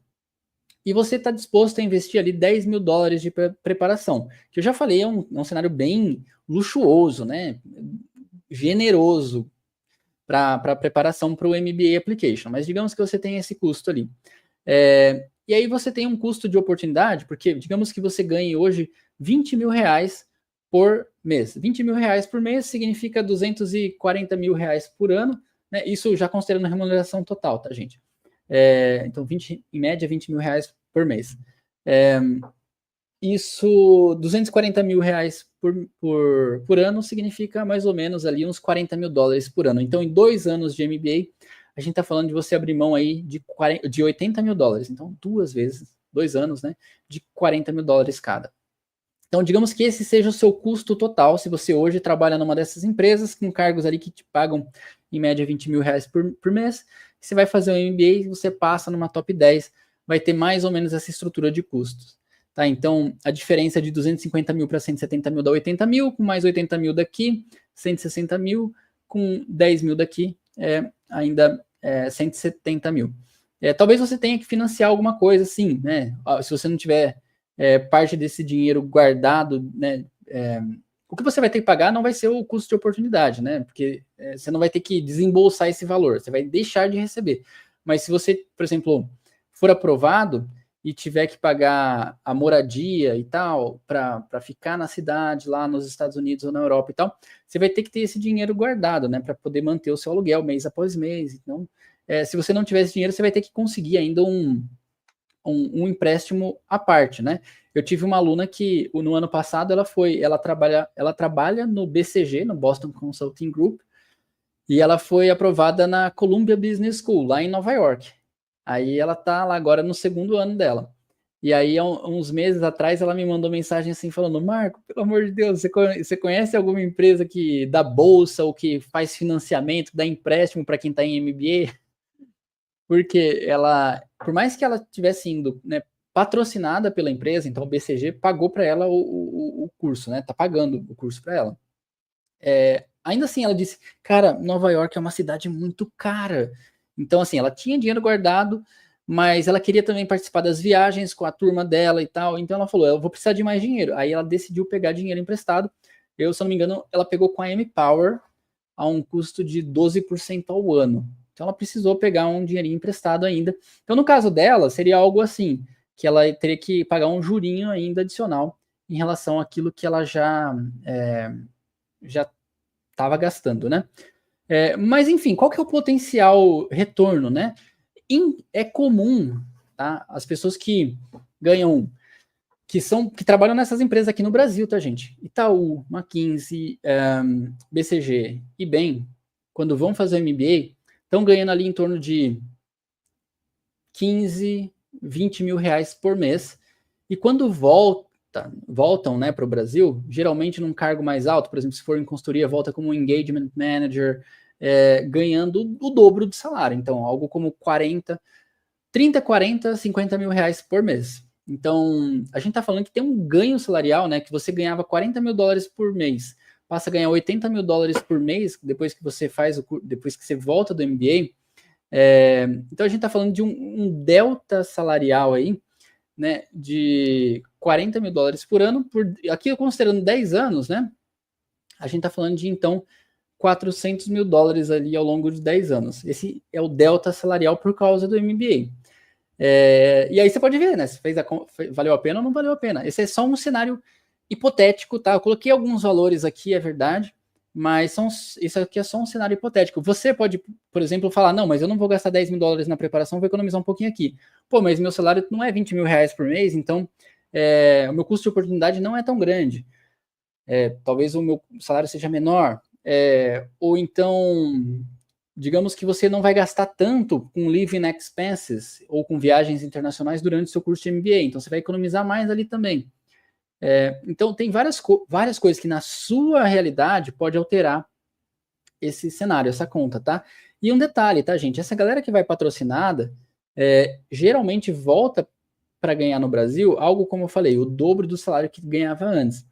e você está disposto a investir ali $10.000 de preparação, que eu já falei, é um cenário bem luxuoso, né? Generoso para preparação para o MBA Application, mas digamos que você tem esse custo ali. E aí você tem um custo de oportunidade, porque digamos que você ganhe hoje R$20.000 por mês. R$20.000 por mês significa R$240.000 por ano, né? Isso já considerando a remuneração total, tá, gente? Então, em média, R$20.000 por mês. Isso, R$240.000 por ano significa mais ou menos ali uns $40.000 por ano. Então, em 2 anos de MBA, a gente está falando de você abrir mão aí de $80.000. Então, 2 vezes, 2 anos, né? De $40.000 cada. Então, digamos que esse seja o seu custo total, se você hoje trabalha numa dessas empresas, com cargos ali que te pagam, em média, R$20.000 por mês. Você vai fazer um MBA, você passa numa top 10, vai ter mais ou menos essa estrutura de custos. Tá? Então, a diferença de 250 mil para 170 mil dá 80 mil, com mais 80 mil daqui, 160 mil, com 10 mil daqui, ainda 170 mil. Talvez você tenha que financiar alguma coisa, sim, né? Se você não tiver parte desse dinheiro guardado, né? O que você vai ter que pagar não vai ser o custo de oportunidade, né? Porque você não vai ter que desembolsar esse valor, você vai deixar de receber. Mas se você, por exemplo, for aprovado e tiver que pagar a moradia e tal, para ficar na cidade, lá nos Estados Unidos ou na Europa e tal, você vai ter que ter esse dinheiro guardado, né? Para poder manter o seu aluguel mês após mês. Então, se você não tiver esse dinheiro, você vai ter que conseguir ainda um empréstimo à parte, né? Eu tive uma aluna que no ano passado ela trabalha no BCG, no Boston Consulting Group, e ela foi aprovada na Columbia Business School, lá em Nova York. Aí ela tá lá agora no 2º ano dela. E aí, uns meses atrás, ela me mandou mensagem assim, falando: Marco, pelo amor de Deus, você conhece alguma empresa que dá bolsa ou que faz financiamento, dá empréstimo para quem está em MBA? Porque ela, por mais que ela tivesse indo, né, patrocinada pela empresa, então o BCG pagou para ela o curso, né? Tá pagando o curso para ela. Ainda assim, ela disse: cara, Nova York é uma cidade muito cara. Então, assim, ela tinha dinheiro guardado, mas ela queria também participar das viagens com a turma dela e tal. Então, ela falou: eu vou precisar de mais dinheiro. Aí, ela decidiu pegar dinheiro emprestado. Se eu não me engano, ela pegou com a M-Power a um custo de 12% ao ano. Então, ela precisou pegar um dinheirinho emprestado ainda. Então, no caso dela, seria algo assim, que ela teria que pagar um jurinho ainda adicional em relação àquilo que ela já estava gastando, né? Mas, enfim, qual que é o potencial retorno, né? É comum, tá? As pessoas que ganham, que trabalham nessas empresas aqui no Brasil, tá, gente? Itaú, McKinsey, BCG e Bem, quando vão fazer MBA, estão ganhando ali em torno de 15, 20 mil reais por mês. E quando voltam, né, para o Brasil, geralmente num cargo mais alto, por exemplo, se for em consultoria, volta como engagement manager, ganhando o dobro do salário. Então, algo como 30, 40, 50 mil reais por mês. Então, a gente está falando que tem um ganho salarial, né, que você ganhava $40.000 por mês, passa a ganhar $80.000 por mês depois que você depois que você volta do MBA. Então, a gente está falando de um delta salarial aí, né, de $40.000 por ano, aqui considerando 10 anos, né, a gente está falando de, então, $400.000 ali ao longo de 10 anos. Esse é o delta salarial por causa do MBA. E aí você pode ver, né, se valeu a pena ou não valeu a pena. Esse é só um cenário hipotético, tá? Eu coloquei alguns valores aqui, é verdade, mas isso aqui é só um cenário hipotético. Você pode, por exemplo, falar: não, mas eu não vou gastar $10.000 na preparação, vou economizar um pouquinho aqui. Pô, mas meu salário não é 20 mil reais por mês, então o meu custo de oportunidade não é tão grande. Talvez o meu salário seja menor. Ou então, digamos que você não vai gastar tanto com living expenses ou com viagens internacionais durante o seu curso de MBA, então você vai economizar mais ali também. Então, tem várias coisas que na sua realidade pode alterar esse cenário, essa conta, tá? E um detalhe, tá, gente? Essa galera que vai patrocinada, geralmente volta para ganhar no Brasil algo, como eu falei, o dobro do salário que ganhava antes.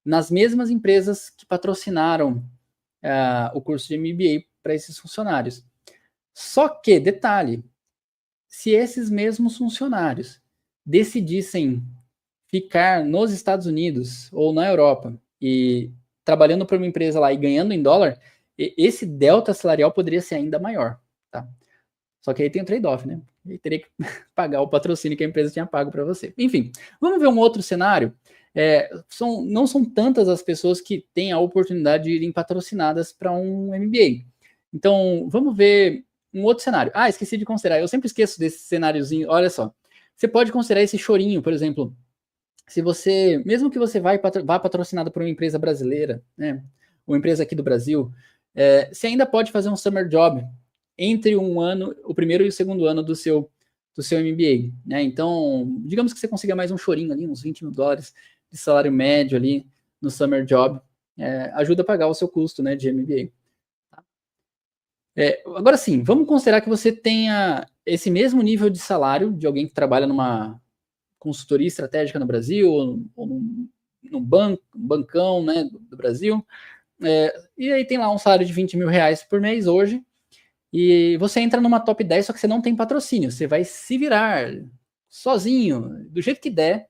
Nas mesmas empresas que patrocinaram o curso de MBA para esses funcionários. Só que, detalhe, se esses mesmos funcionários decidissem ficar nos Estados Unidos ou na Europa e trabalhando para uma empresa lá e ganhando em dólar, esse delta salarial poderia ser ainda maior, tá? Só que aí tem um trade-off, né? Ele teria que pagar o patrocínio que a empresa tinha pago para você. Enfim, vamos ver um outro cenário. Não são tantas as pessoas que têm a oportunidade de irem patrocinadas para um MBA. Então, vamos ver um outro cenário. Esqueci de considerar. Eu sempre esqueço desse cenáriozinho. Olha só. Você pode considerar esse chorinho, por exemplo. Se você, mesmo que você vá patrocinado por uma empresa brasileira, né? Uma empresa aqui do Brasil, você ainda pode fazer um summer job entre um ano, o primeiro e o segundo ano do seu MBA, né? Então, digamos que você consiga mais um chorinho ali, uns $20 mil de salário médio ali no summer job, ajuda a pagar o seu custo, né, de MBA. Tá? Agora sim, vamos considerar que você tenha esse mesmo nível de salário de alguém que trabalha numa consultoria estratégica no Brasil, ou num bancão, né, do Brasil, e aí tem lá um salário de $20 mil por mês hoje, e você entra numa top 10, só que você não tem patrocínio. Você vai se virar sozinho, do jeito que der,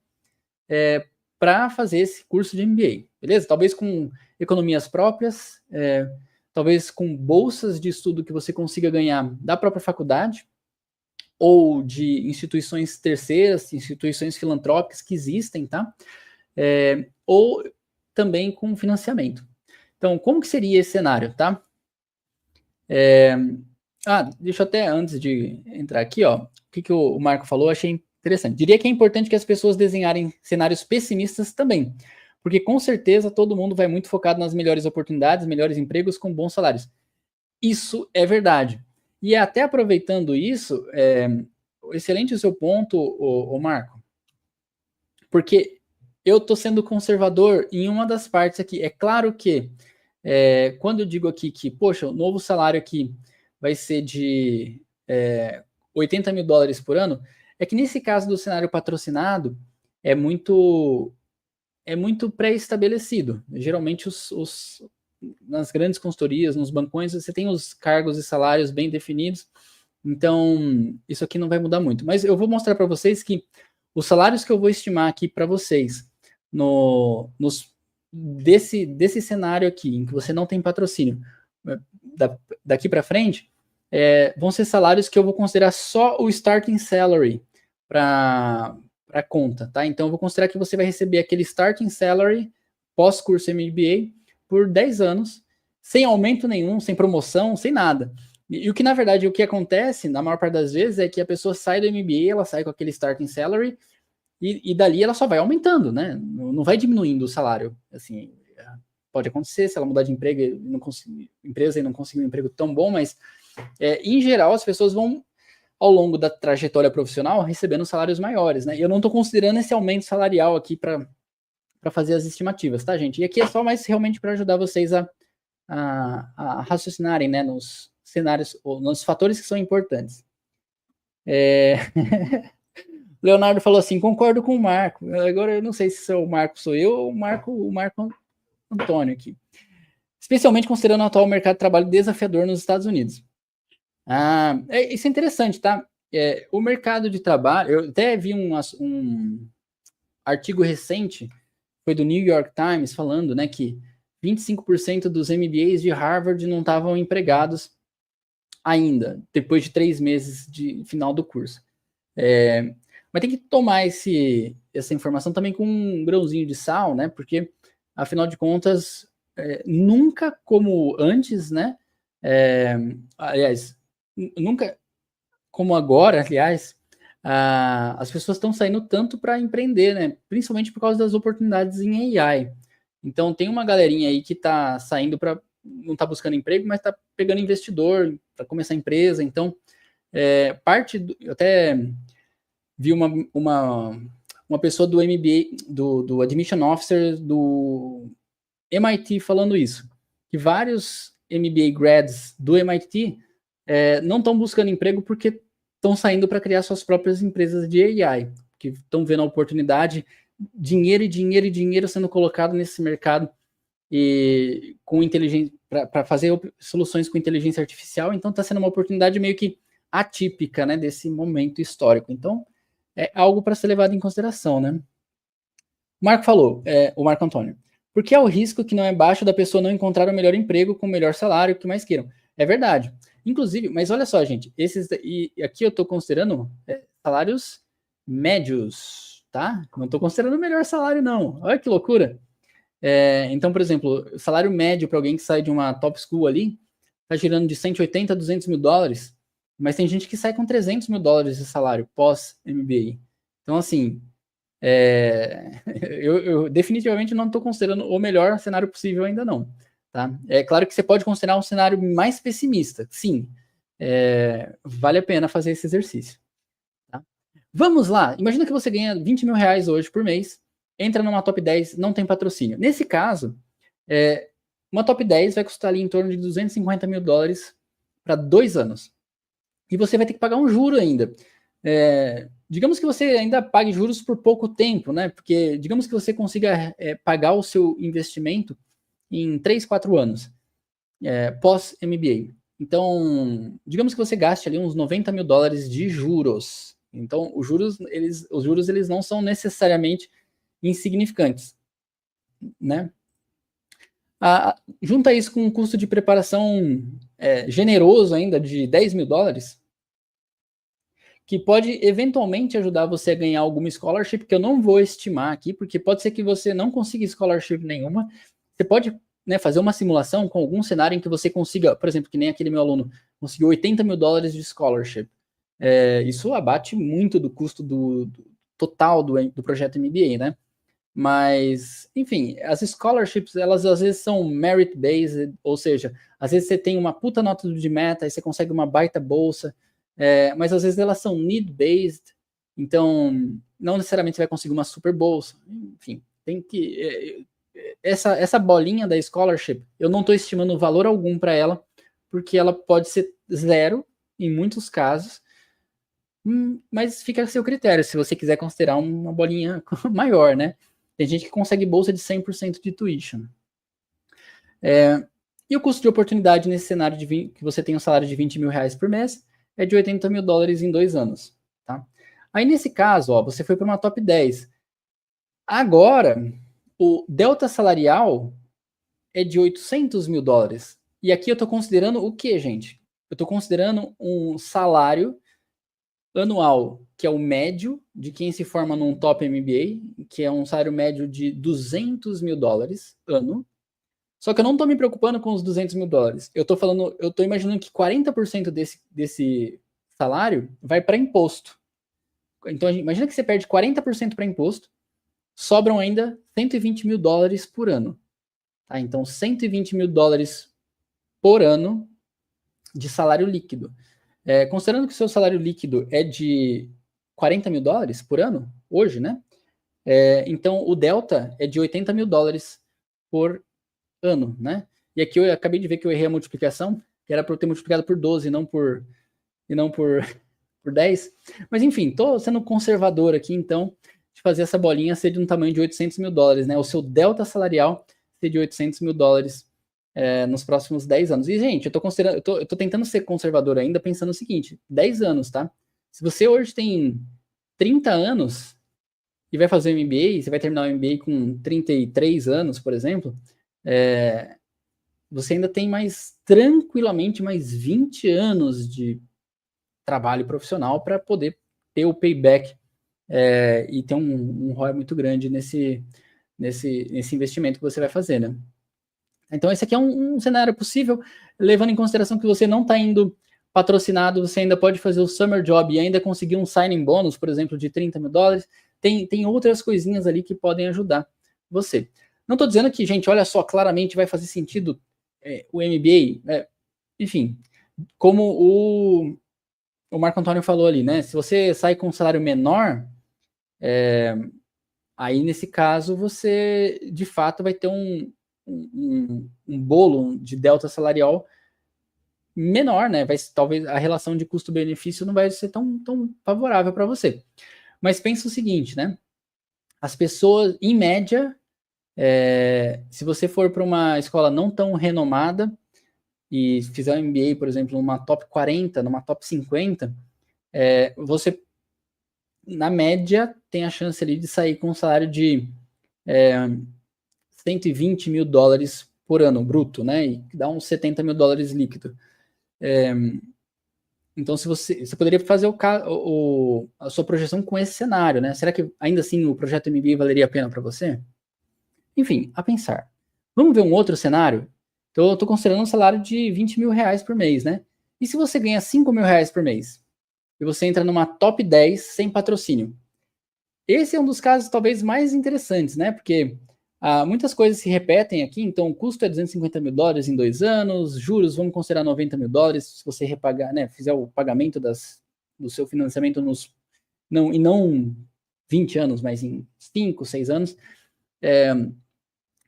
para fazer esse curso de MBA. Beleza? Talvez com economias próprias, talvez com bolsas de estudo que você consiga ganhar da própria faculdade, ou de instituições terceiras, instituições filantrópicas que existem, tá? Ou também com financiamento. Então, como que seria esse cenário, tá? Deixa eu até, antes de entrar aqui, ó, o que o Marco falou, eu achei interessante. Diria que é importante que as pessoas desenharem cenários pessimistas também, porque com certeza todo mundo vai muito focado nas melhores oportunidades, melhores empregos com bons salários. Isso é verdade. E até aproveitando isso, excelente o seu ponto, o Marco, porque eu estou sendo conservador em uma das partes aqui. É claro que, quando eu digo aqui que, poxa, o novo salário aqui vai ser de $80 mil por ano, é que nesse caso do cenário patrocinado, é muito pré-estabelecido. Geralmente, nas grandes consultorias, nos bancões, você tem os cargos e salários bem definidos, então isso aqui não vai mudar muito. Mas eu vou mostrar para vocês que os salários que eu vou estimar aqui para vocês, desse cenário aqui, em que você não tem patrocínio, daqui para frente, vão ser salários que eu vou considerar só o starting salary para conta, tá? Então, eu vou considerar que você vai receber aquele starting salary pós-curso MBA por 10 anos, sem aumento nenhum, sem promoção, sem nada. E o que, na verdade, o que acontece, na maior parte das vezes, é que a pessoa sai do MBA, ela sai com aquele starting salary, e dali ela só vai aumentando, né? Não vai diminuindo o salário. Assim, pode acontecer se ela mudar de emprego e não conseguir um emprego tão bom, mas, em geral, as pessoas vão, ao longo da trajetória profissional, recebendo salários maiores, né? E eu não estou considerando esse aumento salarial aqui para fazer as estimativas, tá, gente? E aqui é só mais realmente para ajudar vocês a raciocinarem, né, nos cenários, ou nos fatores que são importantes. Leonardo falou assim, concordo com o Marco. Agora eu não sei se o Marco sou eu ou o Marco Antônio aqui. Especialmente considerando o atual mercado de trabalho desafiador nos Estados Unidos. Isso é interessante, tá? O mercado de trabalho, eu até vi um artigo recente, foi do New York Times, falando, né, que 25% dos MBAs de Harvard não estavam empregados ainda, depois de 3 meses de final do curso. Mas tem que tomar essa informação também com um grãozinho de sal, né? Porque, afinal de contas, nunca como antes, né? Aliás, nunca como agora, aliás, as pessoas estão saindo tanto para empreender, né? Principalmente por causa das oportunidades em AI. Então, tem uma galerinha aí que está saindo para... não está buscando emprego, mas está pegando investidor para começar a empresa. Então, eu até vi uma pessoa do MBA, do Admission Officer do MIT falando isso, que vários MBA grads do MIT não estão buscando emprego porque estão saindo para criar suas próprias empresas de AI, que estão vendo a oportunidade, dinheiro sendo colocado nesse mercado e com inteligência para fazer soluções com inteligência artificial. Então está sendo uma oportunidade meio que atípica, né, desse momento histórico. Então é algo para ser levado em consideração, né? O Marco falou, o Marco Antônio, porque é o risco que não é baixo da pessoa não encontrar o melhor emprego com o melhor salário, o que mais queiram. É verdade. Inclusive, mas olha só, gente, e aqui eu estou considerando salários médios, tá? Não estou considerando o melhor salário, não. Olha que loucura. Então, por exemplo, o salário médio para alguém que sai de uma top school ali está girando de 180 a 200 mil dólares, mas tem gente que sai com 300 mil dólares de salário pós-MBA. Então, assim, eu definitivamente não estou considerando o melhor cenário possível ainda não. Tá? É claro que você pode considerar um cenário mais pessimista. Sim, vale a pena fazer esse exercício. Tá? Vamos lá. Imagina que você ganha 20 mil reais hoje por mês, entra numa top 10, não tem patrocínio. Nesse caso, uma top 10 vai custar ali em torno de 250 mil dólares para 2 anos. E você vai ter que pagar um juro ainda. Digamos que você ainda pague juros por pouco tempo, né? Porque digamos que você consiga pagar o seu investimento em 3, 4 anos, pós-MBA. Então, digamos que você gaste ali uns 90 mil dólares de juros. Então, os juros eles não são necessariamente insignificantes, né? Junta isso com um custo de preparação generoso ainda de 10 mil dólares, que pode eventualmente ajudar você a ganhar alguma scholarship, que eu não vou estimar aqui, porque pode ser que você não consiga scholarship nenhuma. Você pode fazer uma simulação com algum cenário em que você consiga, por exemplo, que nem aquele meu aluno, conseguiu 80 mil dólares de scholarship. Isso abate muito do custo do total do projeto MBA, né? Mas, enfim, as scholarships, elas às vezes são merit-based, ou seja, às vezes você tem uma puta nota de meta e você consegue uma baita bolsa, mas às vezes elas são need-based, então não necessariamente você vai conseguir uma super bolsa. Enfim, tem que... Essa bolinha da scholarship, eu não estou estimando valor algum para ela, porque ela pode ser zero em muitos casos, mas fica a seu critério, se você quiser considerar uma bolinha maior, né? Tem gente que consegue bolsa de 100% de tuition. E o custo de oportunidade nesse cenário que você tem um salário de 20 mil reais por mês é de 80 mil dólares em 2 anos. Tá? Aí nesse caso, você foi para uma top 10. Agora, o delta salarial é de 800 mil dólares. E aqui eu estou considerando o que, gente? Eu estou considerando um salário anual, que é o médio de quem se forma num top MBA, que é um salário médio de 200 mil dólares ano. Só que eu não estou me preocupando com os 200 mil dólares. Eu estou imaginando que 40% desse salário vai para imposto. Então, imagina que você perde 40% para imposto, sobram ainda 120 mil dólares por ano. Tá? Então, 120 mil dólares por ano de salário líquido. Considerando que o seu salário líquido é de 40 mil dólares por ano, hoje, né? Então, o delta é de 80 mil dólares por ano, né? E aqui eu acabei de ver que eu errei a multiplicação, que era para eu ter multiplicado por 12 e não por 10. Mas, enfim, estou sendo conservador aqui, então, de fazer essa bolinha ser de um tamanho de 800 mil dólares, né? O seu delta salarial ser de 800 mil dólares nos próximos 10 anos. E, gente, eu tô tentando ser conservador ainda, pensando o seguinte, 10 anos, tá? Se você hoje tem 30 anos e vai fazer o MBA, você vai terminar o MBA com 33 anos, por exemplo, você ainda tem tranquilamente mais 20 anos de trabalho profissional para poder ter o payback e ter um ROI muito grande nesse investimento que você vai fazer, né? Então, esse aqui é um cenário possível, levando em consideração que você não está indo patrocinado, você ainda pode fazer o summer job e ainda conseguir um signing bônus, por exemplo, de 30 mil dólares. Tem outras coisinhas ali que podem ajudar você. Não estou dizendo que, gente, olha só, claramente vai fazer sentido o MBA. Enfim, como o Marco Antônio falou ali, né? Se você sai com um salário menor, aí nesse caso você, de fato, vai ter um bolo de delta salarial menor, né? Talvez a relação de custo-benefício não vai ser tão favorável para você. Mas pensa o seguinte, né? As pessoas, em média, se você for para uma escola não tão renomada e fizer um MBA, por exemplo, numa top 40, numa top 50, você na média, tem a chance ali de sair com um salário de 120 mil dólares por ano, bruto, né? E dá uns 70 mil dólares líquido. Então, se você poderia fazer a sua projeção com esse cenário, né? Será que ainda assim o projeto MBA valeria a pena para você? Enfim, a pensar. Vamos ver um outro cenário? Então, eu estou considerando um salário de 20 mil reais por mês, né? E se você ganha 5 mil reais por mês? E você entra numa top 10 sem patrocínio? Esse é um dos casos talvez mais interessantes, né? Porque muitas coisas se repetem aqui, então o custo é 250 mil dólares em 2 anos, juros, vamos considerar 90 mil dólares, se você repagar, né, fizer o pagamento do seu financiamento e não 20 anos, mas em 5, 6 anos.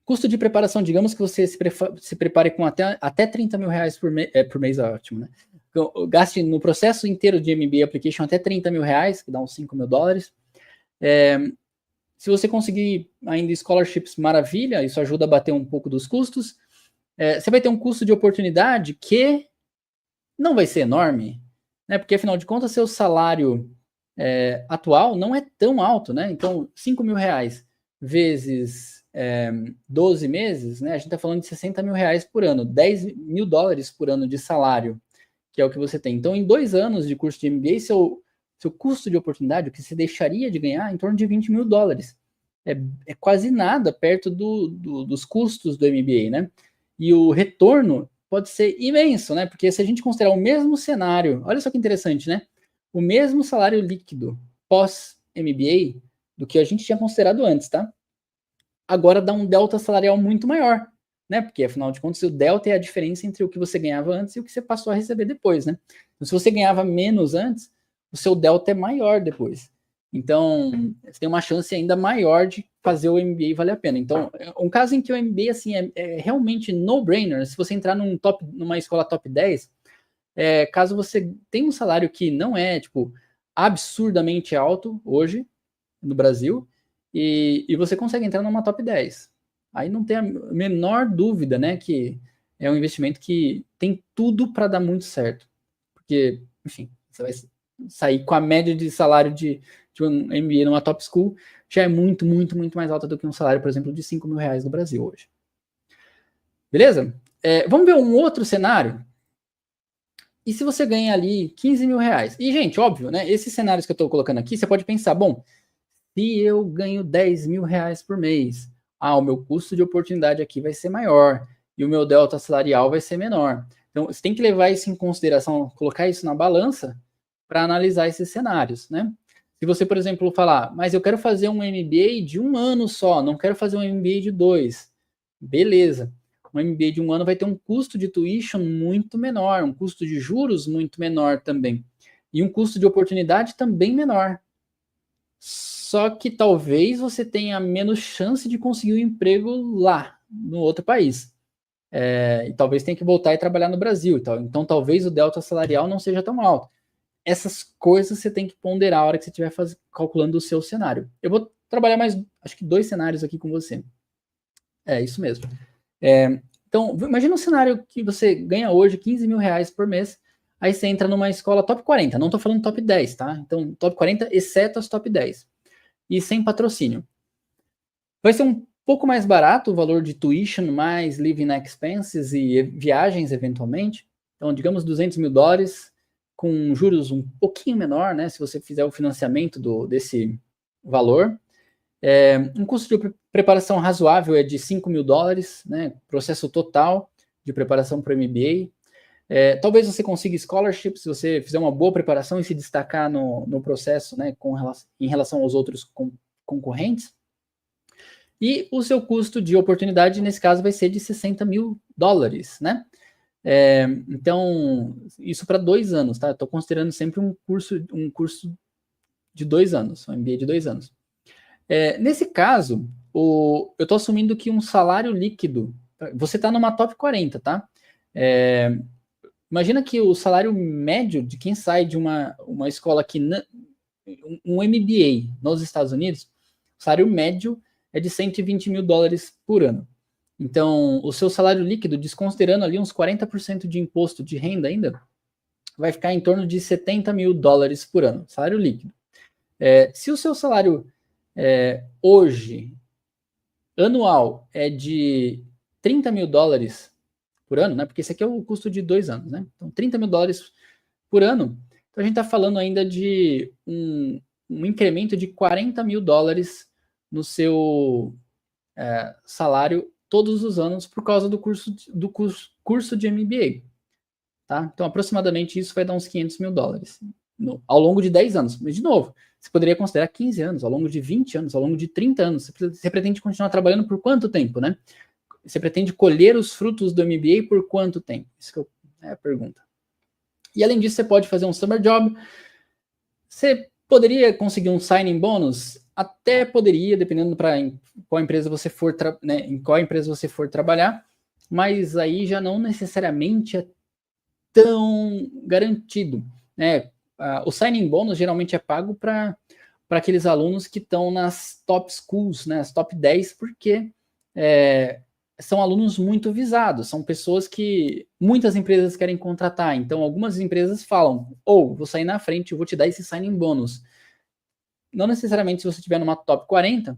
Custo de preparação, digamos que você se prepare com até 30 mil reais por mês, é ótimo, né? Então, gaste no processo inteiro de MBA Application até 30 mil reais, que dá uns 5 mil dólares. Se você conseguir ainda scholarships, maravilha, isso ajuda a bater um pouco dos custos. Você vai ter um custo de oportunidade que não vai ser enorme, né? Porque afinal de contas, seu salário atual não é tão alto, né? Então, 5 mil reais vezes 12 meses, né? A gente está falando de 60 mil reais por ano, 10 mil dólares por ano de salário, que é o que você tem. Então, em 2 anos de curso de MBA, seu custo de oportunidade, o que você deixaria de ganhar, em torno de 20 mil dólares. É quase nada perto dos custos do MBA, né? E o retorno pode ser imenso, né? Porque se a gente considerar o mesmo cenário, olha só que interessante, né? O mesmo salário líquido pós-MBA do que a gente tinha considerado antes, tá? Agora dá um delta salarial muito maior, né? Porque afinal de contas, o delta é a diferença entre o que você ganhava antes e o que você passou a receber depois, né? Então, se você ganhava menos antes, o seu delta é maior depois. Então, você tem uma chance ainda maior de fazer o MBA valer a pena. Então, um caso em que o MBA assim, é realmente no-brainer, se você entrar numa escola top 10, caso você tenha um salário que não é tipo absurdamente alto hoje no Brasil, e você consegue entrar numa top 10. Aí não tem a menor dúvida, né, que é um investimento que tem tudo para dar muito certo. Porque, enfim, você vai sair com a média de salário de um MBA numa top school, já é muito, muito, muito mais alta do que um salário, por exemplo, de 5 mil reais no Brasil hoje. Beleza? Vamos ver um outro cenário? E se você ganha ali 15 mil reais? E, gente, óbvio, né? Esses cenários que eu estou colocando aqui, você pode pensar, bom, se eu ganho 10 mil reais por mês, o meu custo de oportunidade aqui vai ser maior e o meu delta salarial vai ser menor. Então, você tem que levar isso em consideração, colocar isso na balança para analisar esses cenários, né? Se você, por exemplo, falar, mas eu quero fazer um MBA de 1 ano só, não quero fazer um MBA de 2, beleza. Um MBA de 1 ano vai ter um custo de tuition muito menor, um custo de juros muito menor também, e um custo de oportunidade também menor. Só que talvez você tenha menos chance de conseguir um emprego lá, no outro país. E talvez tenha que voltar e trabalhar no Brasil. Então, talvez o delta salarial não seja tão alto. Essas coisas você tem que ponderar a hora que você estiver calculando o seu cenário. Eu vou trabalhar mais, acho que 2 cenários aqui com você. Isso mesmo. Então, imagina um cenário que você ganha hoje 15 mil reais por mês, aí você entra numa escola top 40, não estou falando top 10, tá? Então, top 40, exceto as top 10. E sem patrocínio. Vai ser um pouco mais barato o valor de tuition, mais living expenses e viagens, eventualmente. Então, digamos, 200 mil dólares, com juros um pouquinho menor, né? Se você fizer o financiamento desse valor. Um custo de preparação razoável é de 5 mil dólares, né? Processo total de preparação para o MBA. Talvez você consiga scholarship se você fizer uma boa preparação e se destacar no processo, né, em relação aos outros concorrentes. E o seu custo de oportunidade, nesse caso, vai ser de 60 mil dólares, né? Então, isso para 2 anos, tá? Estou considerando sempre um curso de 2 anos, um MBA de 2 anos. Nesse caso, eu estou assumindo que um salário líquido, você está numa top 40, tá? Imagina que o salário médio de quem sai de uma escola aqui, um MBA nos Estados Unidos, o salário médio é de 120 mil dólares por ano. Então, o seu salário líquido, desconsiderando ali uns 40% de imposto de renda ainda, vai ficar em torno de 70 mil dólares por ano, salário líquido. Se o seu salário hoje, anual, é de $30 mil por ano, né? Porque esse aqui é o custo de 2 anos, né? Então, $30 mil por ano. Então, a gente está falando ainda de um incremento de $40 mil no seu salário todos os anos por causa do curso de MBA. Tá? Então, aproximadamente isso vai dar uns $500 mil ao longo de 10 anos. Mas, de novo, você poderia considerar 15 anos, ao longo de 20 anos, ao longo de 30 anos. Você pretende continuar trabalhando por quanto tempo, né? Você pretende colher os frutos do MBA por quanto tempo? Isso é a pergunta. E, além disso, você pode fazer um summer job. Você poderia conseguir um signing bônus? Até poderia, dependendo em qual empresa você for, em qual empresa você for trabalhar, mas aí já não necessariamente é tão garantido, né? O signing bônus geralmente é pago para aqueles alunos que estão nas top schools, né, as top 10, porque são alunos muito visados, são pessoas que muitas empresas querem contratar. Então, algumas empresas falam, vou sair na frente, eu vou te dar esse signing bônus. Não necessariamente se você estiver numa top 40,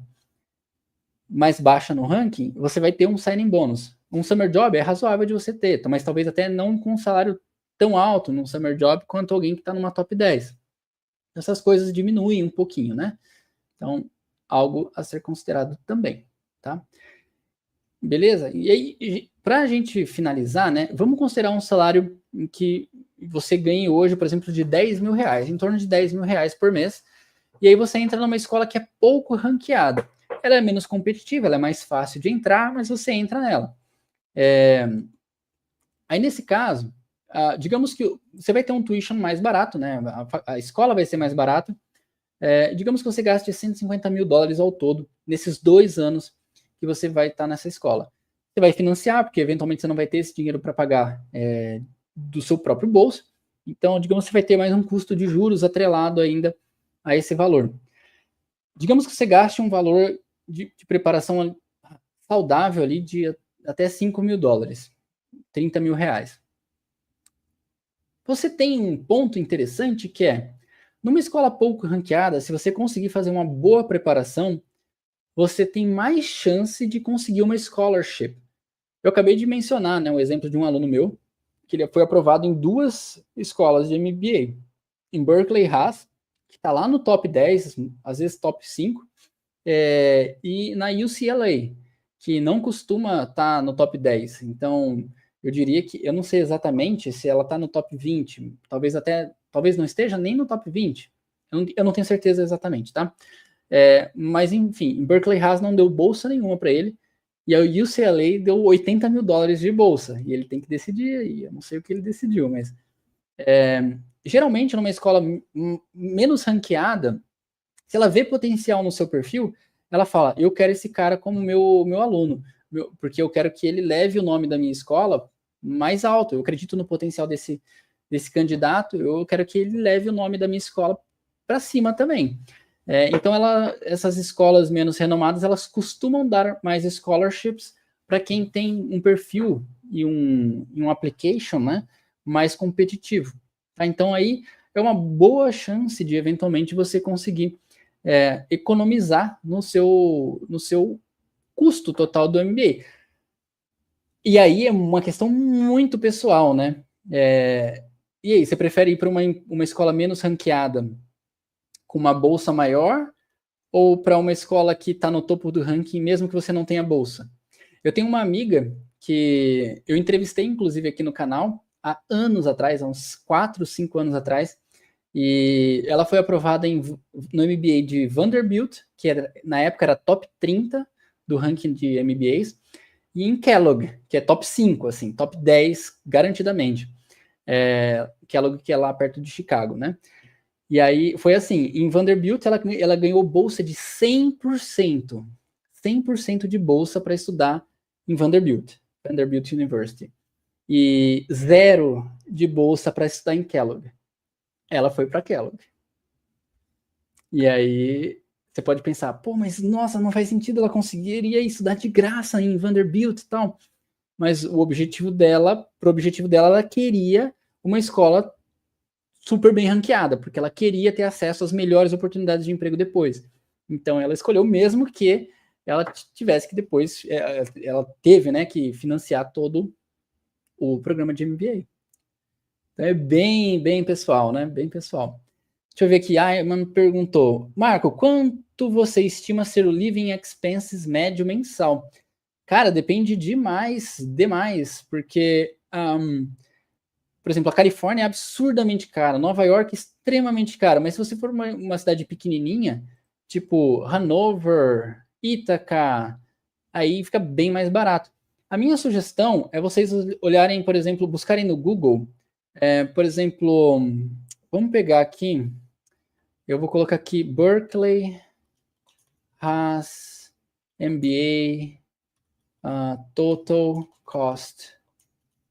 mais baixa no ranking, você vai ter um signing bônus. Um summer job é razoável de você ter, mas talvez até não com um salário tão alto no summer job quanto alguém que está numa top 10. Essas coisas diminuem um pouquinho, né? Então, algo a ser considerado também, tá? Beleza? E aí, para a gente finalizar, né? Vamos considerar um salário que você ganhe hoje, por exemplo, de R$10 mil, em torno de R$10 mil por mês. E aí você entra numa escola que é pouco ranqueada. Ela é menos competitiva, ela é mais fácil de entrar, mas você entra nela. Aí, nesse caso, digamos que você vai ter um tuition mais barato, né? A escola vai ser mais barata. Digamos que você gaste $150 mil ao todo nesses 2 anos que você vai estar nessa escola. Você vai financiar, porque eventualmente você não vai ter esse dinheiro para pagar do seu próprio bolso. Então, digamos que você vai ter mais um custo de juros atrelado ainda a esse valor. Digamos que você gaste um valor de preparação saudável ali de até $5 mil, R$30 mil. Você tem um ponto interessante que numa escola pouco ranqueada, se você conseguir fazer uma boa preparação, você tem mais chance de conseguir uma scholarship. Eu acabei de mencionar, né, um exemplo de um aluno meu, que ele foi aprovado em 2 escolas de MBA. Em Berkeley Haas, que está lá no top 10, às vezes top 5, e na UCLA, que não costuma estar no top 10. Então, eu diria que, eu não sei exatamente se ela está no top 20, talvez não esteja nem no top 20. Eu não tenho certeza exatamente, tá? Mas, enfim, em Berkeley Haas não deu bolsa nenhuma para ele, e a UCLA deu $80 mil de bolsa, e ele tem que decidir, e eu não sei o que ele decidiu, mas geralmente numa escola menos ranqueada, se ela vê potencial no seu perfil, ela fala, eu quero esse cara como meu aluno, porque eu quero que ele leve o nome da minha escola mais alto, eu acredito no potencial desse candidato, eu quero que ele leve o nome da minha escola para cima também. Então, essas escolas menos renomadas, elas costumam dar mais scholarships para quem tem um perfil e um application, né, mais competitivo. Tá? Então, aí é uma boa chance de, eventualmente, você conseguir economizar no seu custo total do MBA. E aí é uma questão muito pessoal, né? E aí, você prefere ir para uma escola menos ranqueada com uma bolsa maior ou para uma escola que está no topo do ranking, mesmo que você não tenha bolsa? Eu tenho uma amiga que eu entrevistei, inclusive, aqui no canal, há anos atrás, há uns 4, 5 anos atrás, e ela foi aprovada no MBA de Vanderbilt, que na época era top 30 do ranking de MBAs, e em Kellogg, que é top 5, assim, top 10, garantidamente. Kellogg, que é lá perto de Chicago, né? E aí, foi assim, em Vanderbilt, ela ganhou bolsa de 100%. 100% de bolsa para estudar em Vanderbilt University. E 0 de bolsa para estudar em Kellogg. Ela foi para Kellogg. E aí, você pode pensar, pô, mas nossa, não faz sentido, ela conseguiria estudar de graça em Vanderbilt e tal. Mas pro objetivo dela, ela queria uma escola super bem ranqueada, porque ela queria ter acesso às melhores oportunidades de emprego depois. Então, ela escolheu mesmo que ela tivesse que depois, ela teve, né, que financiar todo o programa de MBA. Então, é bem pessoal, né? Bem pessoal. Deixa eu ver aqui. A Emma me perguntou, Marco, quanto você estima ser o living expenses médio mensal? Cara, depende demais, porque, por exemplo, a Califórnia é absurdamente cara, Nova York é extremamente cara, mas se você for uma cidade pequenininha, tipo Hanover, Ítaca, aí fica bem mais barato. A minha sugestão é vocês olharem, por exemplo, buscarem no Google, por exemplo, vamos pegar aqui, eu vou colocar aqui, Berkeley has MBA total cost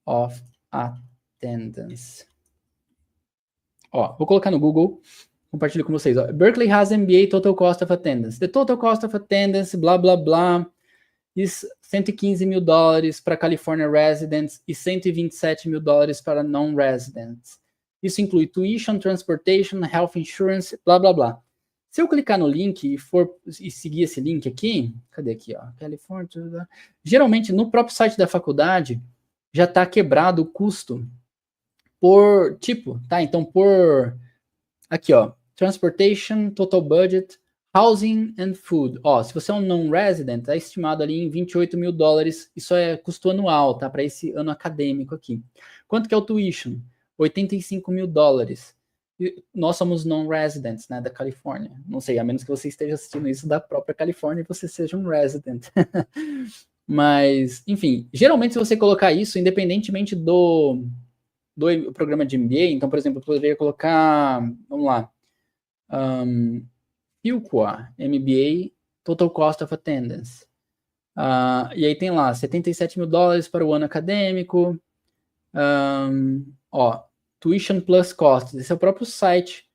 of attendance. Ó, vou colocar no Google, compartilho com vocês. Ó. Berkeley has MBA total cost of attendance. The total cost of attendance, blá, blá, blá, is $115 mil para California residents e $127 mil para non-residents. Isso inclui tuition, transportation, health insurance, blá, blá, blá. Se eu clicar no link e seguir esse link aqui, cadê aqui, ó? California, geralmente no próprio site da faculdade já está quebrado o custo por tipo, tá? Então, por aqui, ó, transportation, total budget, housing and food. Ó, se você é um non-resident, é estimado ali em $28 mil. Isso é custo anual, tá? Para esse ano acadêmico aqui. Quanto que é o tuition? $85 mil. E nós somos non-residents, né, da Califórnia. Não sei, a menos que você esteja assistindo isso da própria Califórnia e você seja um resident. Mas, enfim, geralmente se você colocar isso, independentemente do programa de MBA, então, por exemplo, eu poderia colocar, vamos lá, Fuqua, MBA, Total Cost of Attendance. E aí tem lá, $77 mil para o ano acadêmico, ó, Tuition Plus Costs, esse é o próprio site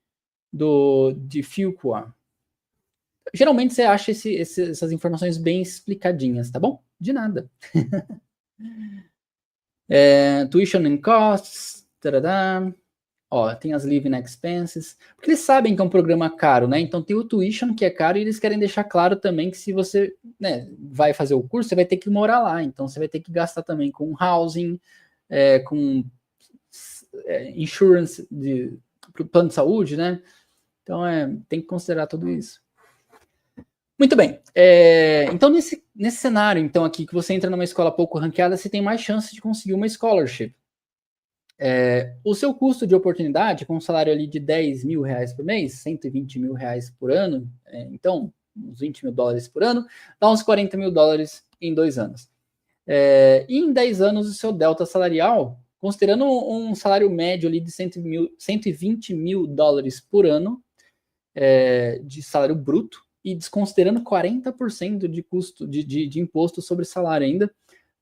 de Fuqua. Geralmente você acha essas informações bem explicadinhas, tá bom? De nada. Tuition and Costs, tarará. Ó, tem as living expenses, porque eles sabem que é um programa caro, né? Então tem o tuition que é caro e eles querem deixar claro também que se você, né, vai fazer o curso, você vai ter que morar lá, então você vai ter que gastar também com housing, com insurance pro plano de saúde, né? Então tem que considerar tudo isso. Muito bem. Então nesse cenário, então aqui que você entra numa escola pouco ranqueada, você tem mais chance de conseguir uma scholarship. O seu custo de oportunidade, com um salário ali de $10 mil por mês, $120 mil por ano, então, uns $20 mil por ano, dá uns $40 mil em 2 anos. E em 10 anos, o seu delta salarial, considerando um salário médio ali de $120 mil por ano, de salário bruto, e desconsiderando 40% de custo de imposto sobre salário ainda,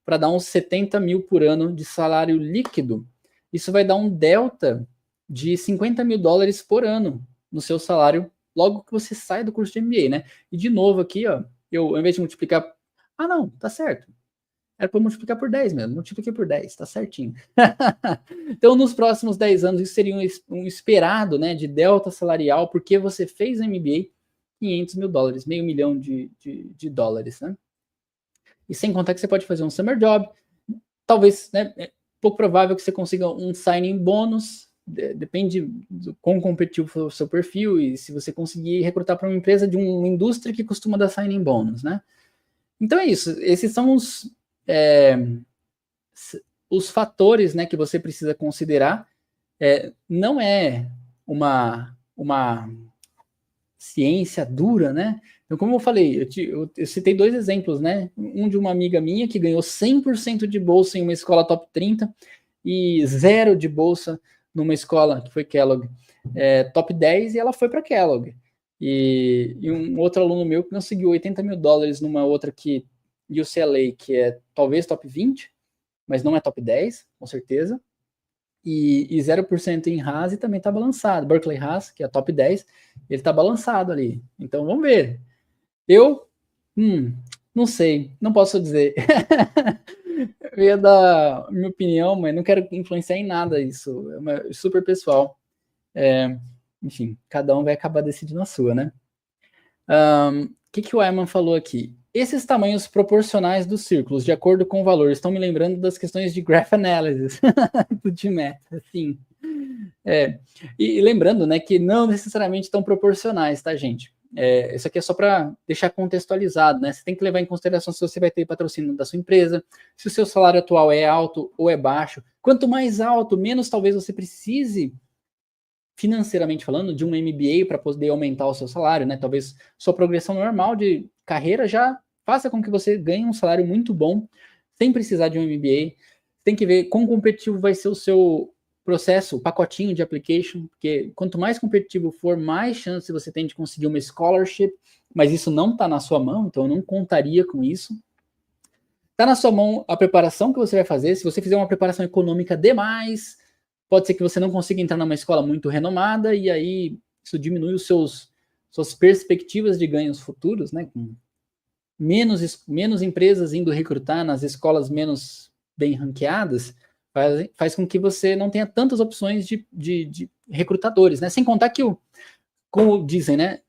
para dar uns 70 mil por ano de salário líquido, isso vai dar um delta de $50 mil por ano no seu salário logo que você sai do curso de MBA, né? E de novo aqui, ó, eu ao invés de multiplicar... não, tá certo. Era para multiplicar por 10 mesmo, multipliquei por 10, tá certinho. Então, nos próximos 10 anos, isso seria um esperado, né, de delta salarial, porque você fez MBA, $500 mil, meio milhão de dólares, né? E sem contar que você pode fazer um summer job, talvez, né, pouco provável que você consiga um signing bônus, depende do quão competitivo for o seu perfil e se você conseguir recrutar para uma empresa de uma indústria que costuma dar signing bônus, né? Então é isso, esses são os fatores, né, que você precisa considerar. Não é uma ciência dura, né? Então, como eu falei, eu citei 2 exemplos, né? Um de uma amiga minha que ganhou 100% de bolsa em uma escola top 30 e 0 de bolsa numa escola que foi Kellogg, top 10, e ela foi para Kellogg. E um outro aluno meu que conseguiu $80 mil numa outra que UCLA, que é talvez top 20, mas não é top 10, com certeza. E 0% em Haas e também está balançado. Berkeley Haas, que é top 10, ele está balançado ali. Então vamos ver. Eu não sei, não posso dizer. Eu ia dar minha opinião, mas não quero influenciar em nada isso. É super pessoal. Enfim, cada um vai acabar decidindo a sua, né? O que o Ayman falou aqui? Esses tamanhos proporcionais dos círculos, de acordo com o valor, estão me lembrando das questões de graph analysis do GMAT, assim. E lembrando, né, que não necessariamente estão proporcionais, tá, gente? Isso aqui é só para deixar contextualizado, né? Você tem que levar em consideração se você vai ter patrocínio da sua empresa, se o seu salário atual é alto ou é baixo. Quanto mais alto, menos talvez você precise, financeiramente falando, de um MBA para poder aumentar o seu salário, né? Talvez sua progressão normal de carreira já faça com que você ganhe um salário muito bom, sem precisar de um MBA. Tem que ver quão competitivo vai ser o seu processo, o pacotinho de application, porque quanto mais competitivo for, mais chance você tem de conseguir uma scholarship, mas isso não está na sua mão, então eu não contaria com isso. Está na sua mão a preparação que você vai fazer. Se você fizer uma preparação econômica demais, pode ser que você não consiga entrar numa escola muito renomada, e aí isso diminui suas perspectivas de ganhos futuros, né? Com menos empresas indo recrutar nas escolas menos bem ranqueadas, faz com que você não tenha tantas opções de recrutadores, né? Sem contar que, como dizem, né?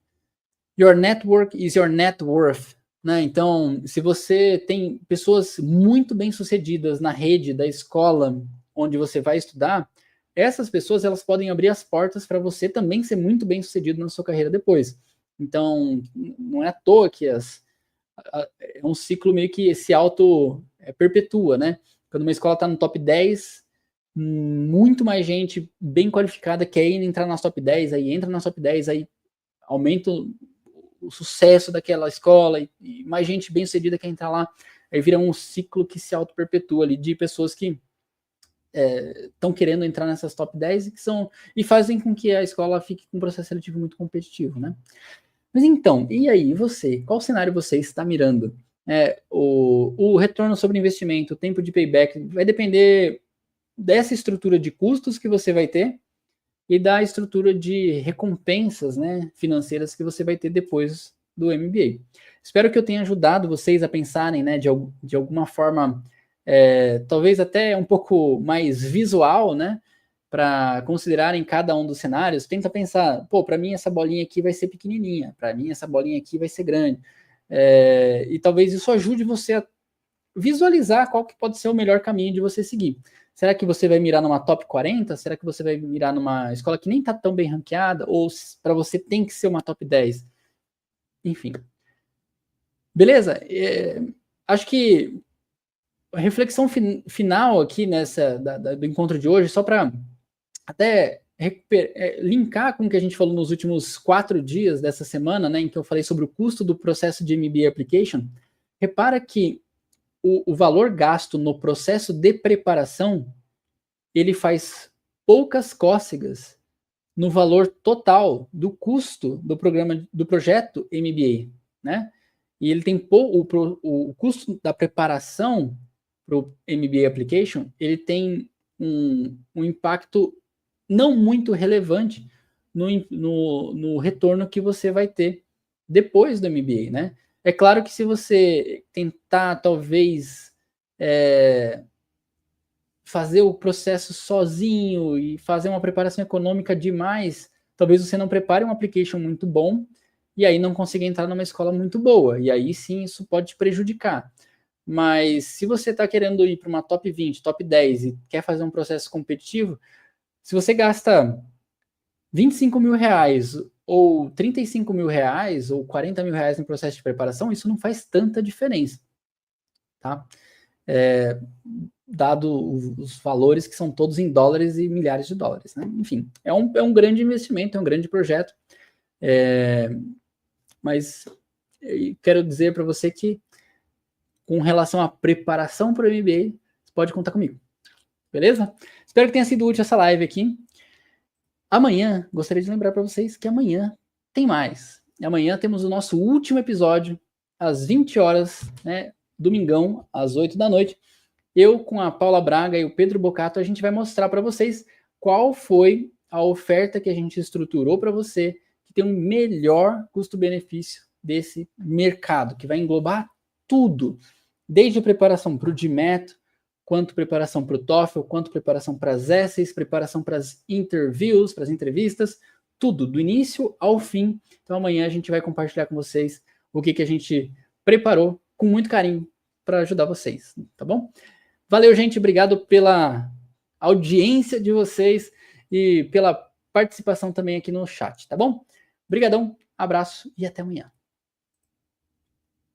Your network is your net worth. Né? Então, se você tem pessoas muito bem-sucedidas na rede da escola onde você vai estudar, essas pessoas elas podem abrir as portas para você também ser muito bem-sucedido na sua carreira depois. Então, não é à toa que é um ciclo meio que se perpetua, né? Quando uma escola está no top 10, muito mais gente bem qualificada quer entrar nas top 10, aí entra nas top 10, aí aumenta o sucesso daquela escola e mais gente bem sucedida quer entrar lá, aí vira um ciclo que se auto-perpetua ali de pessoas que estão querendo entrar nessas top 10 e fazem com que a escola fique com um processo seletivo muito competitivo, né? Mas então, e aí, você? Qual cenário você está mirando? O retorno sobre investimento, o tempo de payback, vai depender dessa estrutura de custos que você vai ter e da estrutura de recompensas, né, financeiras que você vai ter depois do MBA. Espero que eu tenha ajudado vocês a pensarem, né, de alguma forma, talvez até um pouco mais visual, né, para considerarem cada um dos cenários. Tenta pensar, para mim essa bolinha aqui vai ser pequenininha, para mim essa bolinha aqui vai ser grande. E talvez isso ajude você a visualizar qual que pode ser o melhor caminho de você seguir. Será que você vai mirar numa top 40? Será que você vai mirar numa escola que nem está tão bem ranqueada? Ou para você tem que ser uma top 10? Enfim. Beleza? Acho que a reflexão final aqui do encontro de hoje, só para até linkar com o que a gente falou nos últimos 4 dias dessa semana, né, em que eu falei sobre o custo do processo de MBA Application. Repara que o valor gasto no processo de preparação, ele faz poucas cócegas no valor total do custo do projeto MBA, né? E ele tem o custo da preparação para o MBA Application, ele tem um impacto não muito relevante no retorno que você vai ter depois do MBA, né? É claro que se você tentar, talvez, fazer o processo sozinho e fazer uma preparação econômica demais, talvez você não prepare um application muito bom e aí não consiga entrar numa escola muito boa. E aí sim, isso pode te prejudicar. Mas se você está querendo ir para uma top 20, top 10 e quer fazer um processo competitivo, se você gasta 25 mil reais ou 35 mil reais ou 40 mil reais no processo de preparação, isso não faz tanta diferença, tá? Dado os valores que são todos em dólares e milhares de dólares, né? Enfim, é um grande investimento, é um grande projeto, mas quero dizer para você que, com relação à preparação para o MBA, você pode contar comigo, beleza? Espero que tenha sido útil essa live aqui. Amanhã, gostaria de lembrar para vocês que amanhã tem mais. Amanhã temos o nosso último episódio, às 20 horas, né? Domingão, às 8 da noite. Eu, com a Paula Braga e o Pedro Bocato, a gente vai mostrar para vocês qual foi a oferta que a gente estruturou para você, que tem um melhor custo-benefício desse mercado, que vai englobar tudo, desde a preparação para o GMAT, quanto preparação para o TOEFL, quanto preparação para as essays, preparação para as interviews, para as entrevistas, tudo, do início ao fim. Então amanhã a gente vai compartilhar com vocês o que a gente preparou com muito carinho para ajudar vocês, tá bom? Valeu, gente, obrigado pela audiência de vocês e pela participação também aqui no chat, tá bom? Obrigadão, abraço e até amanhã.